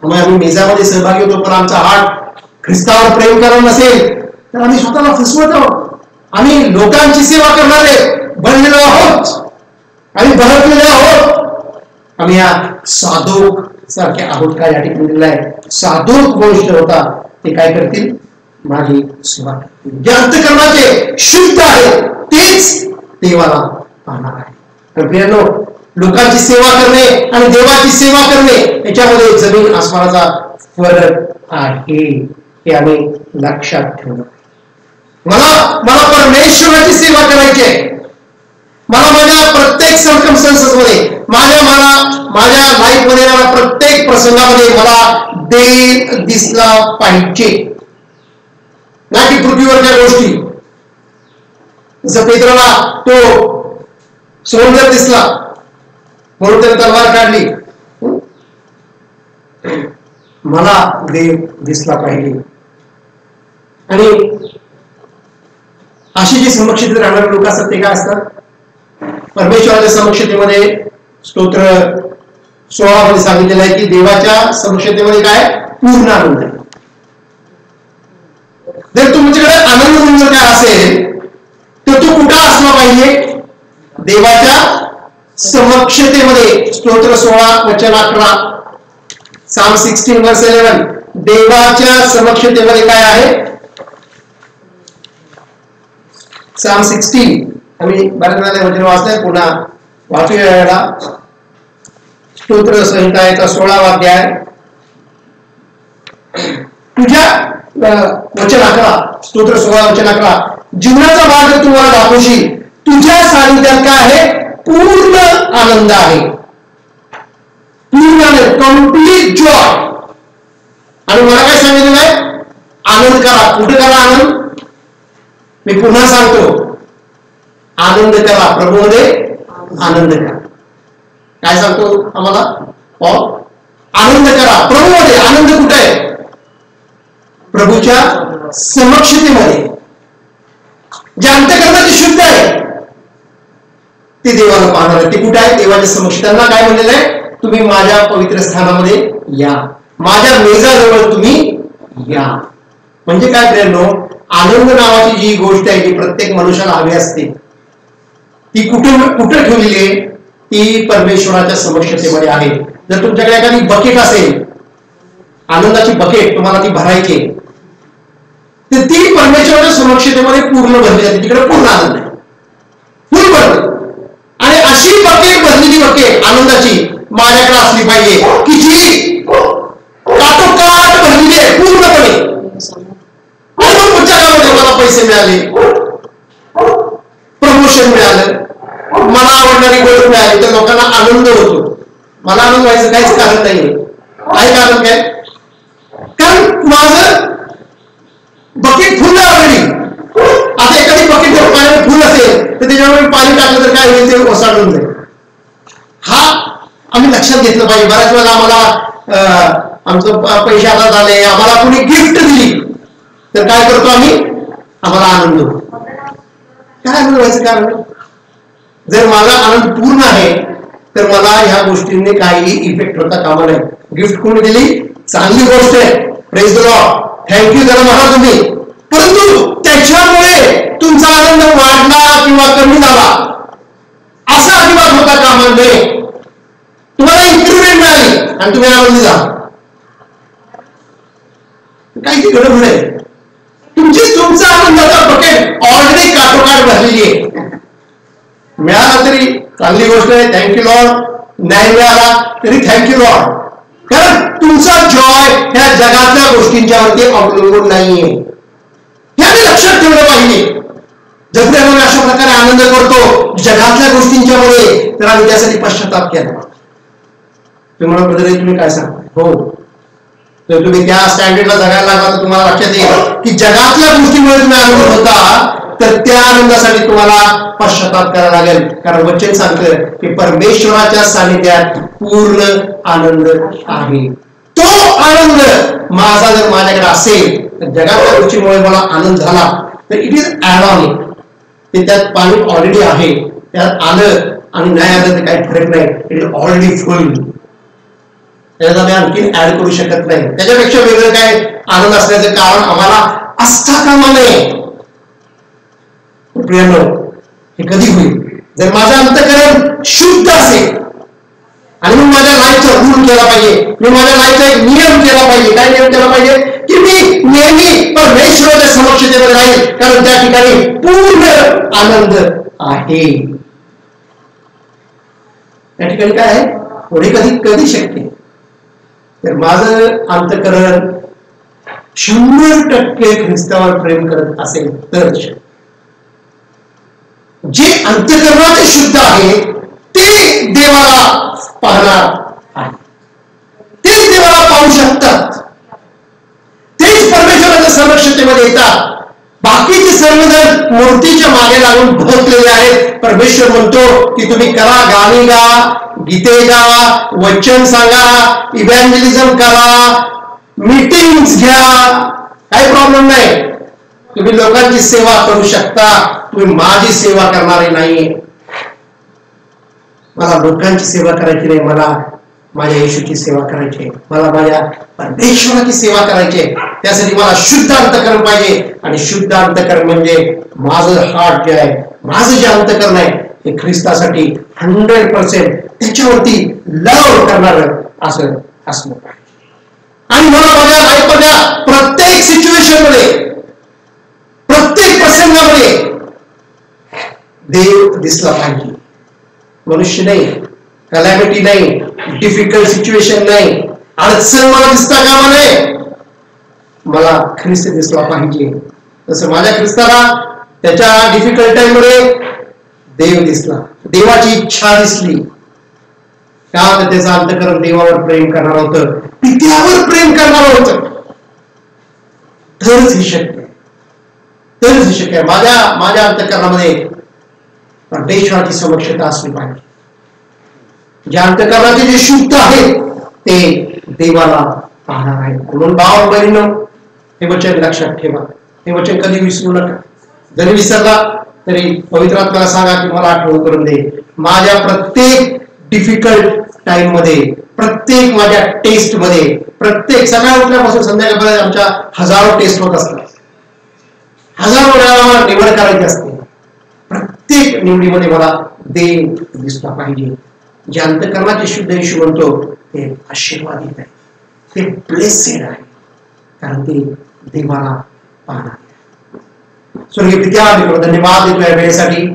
त्यामुळे आम्ही मेजामध्ये सहभागी होतो, पण आमचा हात ख्रिस्तावर प्रेम करत नसेल तर आम्ही स्वतःला फसवत आहोत. आम्ही लोकांची सेवा करणारे बनलेलो आहोत, आम्ही बहरलेले आहोत. आम्ही या साधूक सारखे आहोत का? या ठिकाणी दिलेला आहे साधूक गोष्ट होता, ते काय करतील? माझी सेवा करतील. जे अंतःकरणाचे शुद्ध आहे तेच देवाला पाहणार आहे. प्रियांनो, लोकांची सेवा करणे आणि देवाची सेवा करणे याच्यामध्ये जमीन आसमानाचा फरक आहे, हे आम्ही लक्षात ठेवलं. मला परमेश्वराची सेवा करायची आहे. मला माझ्या प्रत्येक सर्कमस्टन्सेस मध्ये, माझ्या लाईफ मध्ये, मला प्रत्येक प्रसंगामध्ये मला देव दिसला पाहिजे, ना की पृथ्वीवरच्या गोष्टी. जसं पेत्राला तो समुद्र दिसला म्हणून त्याने तलवार काढली. मला देव दिसला पाहिजे. आणि अशी जी समक्षतेत राहणारे लोक असतात ते काय असतात? परमेश्वराच्या समक्षतेमध्ये स्तोत्र 16 मध्ये सांगितलेलं आहे की देवाच्या समक्षतेमध्ये काय? पूर्ण आनंद आहे. जर तुमच्याकडे आनंद म्हणजे काय असेल तर तो कुठं असला पाहिजे? देवाच्या समक्षतेमध्ये. स्तोत्र 16 वचन 11, Psalm 16 verse 11. देवाच्या समक्षतेमध्ये काय आहे? Psalm 16 आम्ही बऱ्याच वेळा वचन वाचलंय, पुन्हा वाचूया. याला स्तोत्र संहिता याचा 16वा अध्याय, तुझ्या वचन 11, स्तोत्र 16 वचन 11. जीवनाचा मार्ग तुम्हाला दाखवशील, तुझ्या सानिध्यात काय आहे? पूर्ण आनंद आहे. पूर्ण आनंद, कम्प्लीट जॉय. आणि मला काय सांगितलं आहे? आनंद करा. कुठे करा आनंद? मी पुन्हा सांगतो, आनंद करा, प्रभूमध्ये आनंद करा. काय सांगतो आम्हाला? आनंद करा प्रभूमध्ये. आनंद कुठे आहे? प्रभूच्या समक्षतेमध्ये. जे अंतःकरणाचे शुद्ध आहे ते देवाला पाहणार आहे. ते कुठे आहे? देवाच्या समक्ष. त्यांना काय म्हणलेलं आहे? तुम्ही माझ्या पवित्र स्थानामध्ये या, माझ्या मेजाजवळ तुम्ही या. म्हणजे काय प्रेरणो? आनंद नावाची जी गोष्ट आहे, जी प्रत्येक मनुष्याला हवी असते, ती कुठे ठेवलेली आहे? ती परमेश्वराच्या समक्षतेमध्ये आहे. जर तुमच्याकडे एखादी बकेट असेल, आनंदाची बकेट, तुम्हाला ती भरायची, तर ती परमेश्वराच्या समक्षतेमध्ये पूर्ण भरली जाते. तिकडे पूर्ण आनंद आहे, फुल भरली. आणि अशी बकेट, भरलेली बकेट आनंदाची माझ्याकडे असली पाहिजे की जी काटोकाट भरलेली आहे पूर्णपणे. आणि मग पुढच्या काळामध्ये मला पैसे मिळाले, प्रमोशन मिळालं, मला आवडणारी गोष्ट मिळाली, तर लोकांना आनंद होतो. मला आनंद व्हायचं काहीच कारण नाहीये. काय कारण? काय कारण? माझं बकेट फुल आवडली. आता एखादी बकेट जर पाण्याने फुल असेल तर त्याच्यावर पाणी टाकलं तर काय होईल? ते ओसाडून जाईल. हा आम्ही लक्षात घेतलं पाहिजे. बऱ्याच वेळेला आम्हाला आमचं पैसे हातात आले, आम्हाला कोणी गिफ्ट दिली तर काय करतो आम्ही? आम्हाला आनंद होतो. काय आनंद व्हायचं कारण? जर माझा आनंद पूर्ण आहे तर मला ह्या गोष्टींनी काही इफेक्ट होता कामा नाही. गिफ्ट कोणी दिली? चांगली गोष्ट आहे, प्रेज द लॉर्ड, थँक्यू त्याला म्हणा तुम्ही. परंतु त्याच्यामुळे तुमचा आनंद वाढला किंवा कमी झाला असा अजिबात होता कामा नये. तुम्हाला इम्प्रुव्हमेंट मिळाली आणि तुम्ही आनंदी झाला. आनंदाची गडबड आहे. तुमचा आनंदाचा बकेट ऑलरेडी काठोकाठ भरलेली आहे. मिळाला तरी चांगली गोष्ट आहे, थँक्यू लॉर्ड. नाही मिळाला तरी थँक्यू लॉर्ड. कारण तुमचा जॉय ह्या जगातल्या गोष्टींच्यावरती अवलंबून नाहीये. हे आम्ही लक्षात ठेवलं पाहिजे. जर आम्ही अशा प्रकारे आनंद करतो जगातल्या गोष्टींच्यामुळे, तर आम्ही त्यासाठी पश्चाताप केला. तुम्हाला ब्रदर तुम्ही काय सांगता? हो, जर तुम्ही त्या स्टँडर्डला जगायला लागला तर तुम्हाला लक्षात येईल की जगातल्या गोष्टीमुळे तुम्ही आनंद होता, तर त्या आनंदासाठी तुम्हाला पश्चाताप करायला लागेल. कारण वचन सांगतं की परमेश्वराच्या सानिध्यात पूर्ण आनंद आहे. तो आनंद माझा जर माझ्याकडे असेल, तर जगातल्या गोष्टीमुळे मला आनंद झाला तर इट इज ऍड ऑन. ते त्यात पाणी ऑलरेडी आहे, त्यात आलं आणि नाही आलं तर काही फरक नाही. इट इज ऑलरेडी फुल. त्याच्यात आम्ही आणखी ऍड करू शकत नाही. त्याच्यापेक्षा वेगळं काय आनंद असण्याचं कारण आम्हाला असता कामा नये. प्रियानो, हे कधी होईल? जर माझं अंतःकरण शुद्ध असेल आणि मी माझ्या लाईफचा रूल केला पाहिजे, मी माझ्या लाईफचा एक नियम केला पाहिजे. काय नियम केला पाहिजे? की मी नेहमी परमेश्वराच्या समक्षतेमध्ये राहील, कारण त्या ठिकाणी पूर्ण आनंद आहे. त्या ठिकाणी काय आहे? पुढे कधी शक्य? तर माझं अंतःकरण 100% ख्रिस्तावर प्रेम करत असेल तर जे अंतःकरणाचे शुद्ध आहे ते देवाला पाहणार आहे, तेच देवाला पाहू शकतात, तेच परमेश्वराच्या समक्षतेमध्ये येतात. बाकीचे सर्वजण मूर्तीच्या मागे लागून भोगलेले आहेत. परमेश्वर म्हणतो की तुम्ही करा, गाणी गा, गीते गा, वचन सांगा, इव्हॅन्जलिझम करा, मीटिंग्स घ्या, काही प्रॉब्लेम नाही. तुम्ही लोकांची सेवा करू शकता, तुम्ही माझी सेवा करणारे नाहीये. मला लोकांची सेवा करायची नाही, मला माझ्या येशूची सेवा करायची, मला माझ्या परमेश्वराची सेवा करायची. त्यासाठी मला शुद्ध अंतःकरण पाहिजे. आणि शुद्ध अंतःकरण म्हणजे माझं हार्ट जे आहे, माझं जे अंतःकरण आहे ते ख्रिस्तासाठी 100% त्याच्यावरती लव करणार असं असलं पाहिजे. आणि मला माझ्या लाईफमधल्या प्रत्येक सिच्युएशन मध्ये, प्रत्येक प्रसंगामध्ये देव दिसला पाहिजे. मनुष्य नाही, कलॅमिटी नाही, डिफिकल्ट सिच्युएशन नाही, अडचण मला दिसता कामा नये, मला ख्रिस्त दिसला पाहिजे. तसं माझ्या ख्रिस्ताला त्याच्या डिफिकल्ट टाइम मध्ये देव दिसला, देवाची इच्छा दिसली. का? तर त्याचं अंतःकरण देवावर प्रेम करणार होतं, पित्यावर प्रेम करणार होतं. तरच ही शक्य, तरच ही शक्य. माझ्या अंतःकरणामध्ये परमेश्वराची समक्षता असली पाहिजे. ज्या अंतःकरणाचे जे शुद्ध आहे ते देवाला पाहणार आहे. म्हणून भाव बहिणींनो, हे वचन लक्षात ठेवा. हे वचन कधी विसरू नका. जरी विसरला तरी पवित्र आत्म्याला सांगा की मला आठवण करून दे. माझ्या प्रत्येक डिफिकल्ट टाइम मध्ये, प्रत्येक माझ्या टेस्ट मध्ये, प्रत्येक सकाळ उठल्यापासून संध्याकाळपर्यंत आमच्या हजारो टेस्ट होत असतात. हजारो वेळा निवड करायची असते. प्रत्येक निवडीमध्ये मला देव दिसला पाहिजे. जे अंतःकरणाचे शुद्ध येशू म्हणतो ते आशीर्वादित आहे, ते ब्लेसेड आहे, कारण ते देवाला पाहणार. स्वर्गीय पित्या, मी धन्यवाद देतो या वेळेसाठी,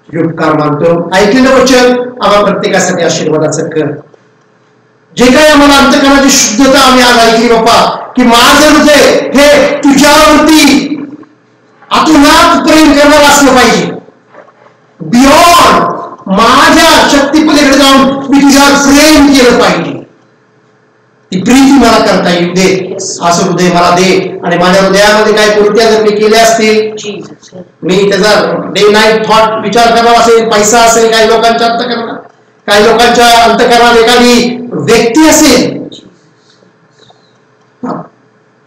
उपकार मानतो. ऐकलेलं वचन आम्हा प्रत्येकासाठी आशीर्वादाचं कर. जे काही आम्हाला अंतःकरणाची शुद्धता आम्ही आज ऐकली बाप्पा, की माझं हृदय हे तुझ्यावरती आतुनात प्रेम करणार असलं पाहिजे. बियॉन्ड माझ्या शक्तीपलीकडे जाऊन मी तुझ्यावर प्रेम केलं पाहिजे. ती प्रीती मला करता येऊ दे, असं हृदय मला दे. आणि माझ्या हृदयामध्ये काही कृत्या जर मी केल्या असतील, मी त्याचा डे नाईट थॉट विचार करणार असेल, पैसा असेल, काही लोकांच्या अंतःकरणात, काही लोकांच्या अंतःकरणात एखादी व्यक्ती असेल,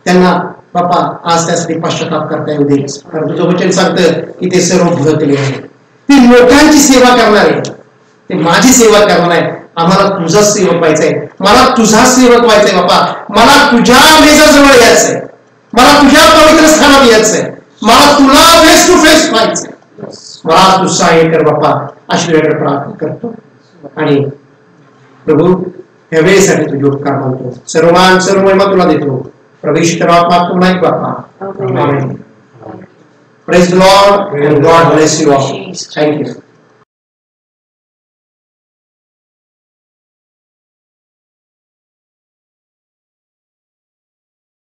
त्यांना बापा आज त्यासाठी पश्चाताप करता येऊ दे. कारण तुझं वचन सांगतं की ते सर्व भुलकले आहे, ते लोकांची सेवा करणार आहे, ते माझी सेवा करणार आहे. आम्हाला तुझा सेवक व्हायचंय, मला तुझा सेवक व्हायचंय बापा. मला तुझ्या मेजाजवळ यायचंय, मला तुझ्या पवित्र स्थानात यायचंय, मला तुला फेस टू फेस व्हायचंय. मला तू सहाय्य कर बापा, अशी वेळेकडे प्रार्थना करतो. आणि प्रभू या वेळेसाठी तुझे उपकार मानतो. सर्व महिमा तुला देतो प्रभु यीशु के नाम में तुम्हारी बापा Amen. Praise the Lord and God bless you all. Thank you.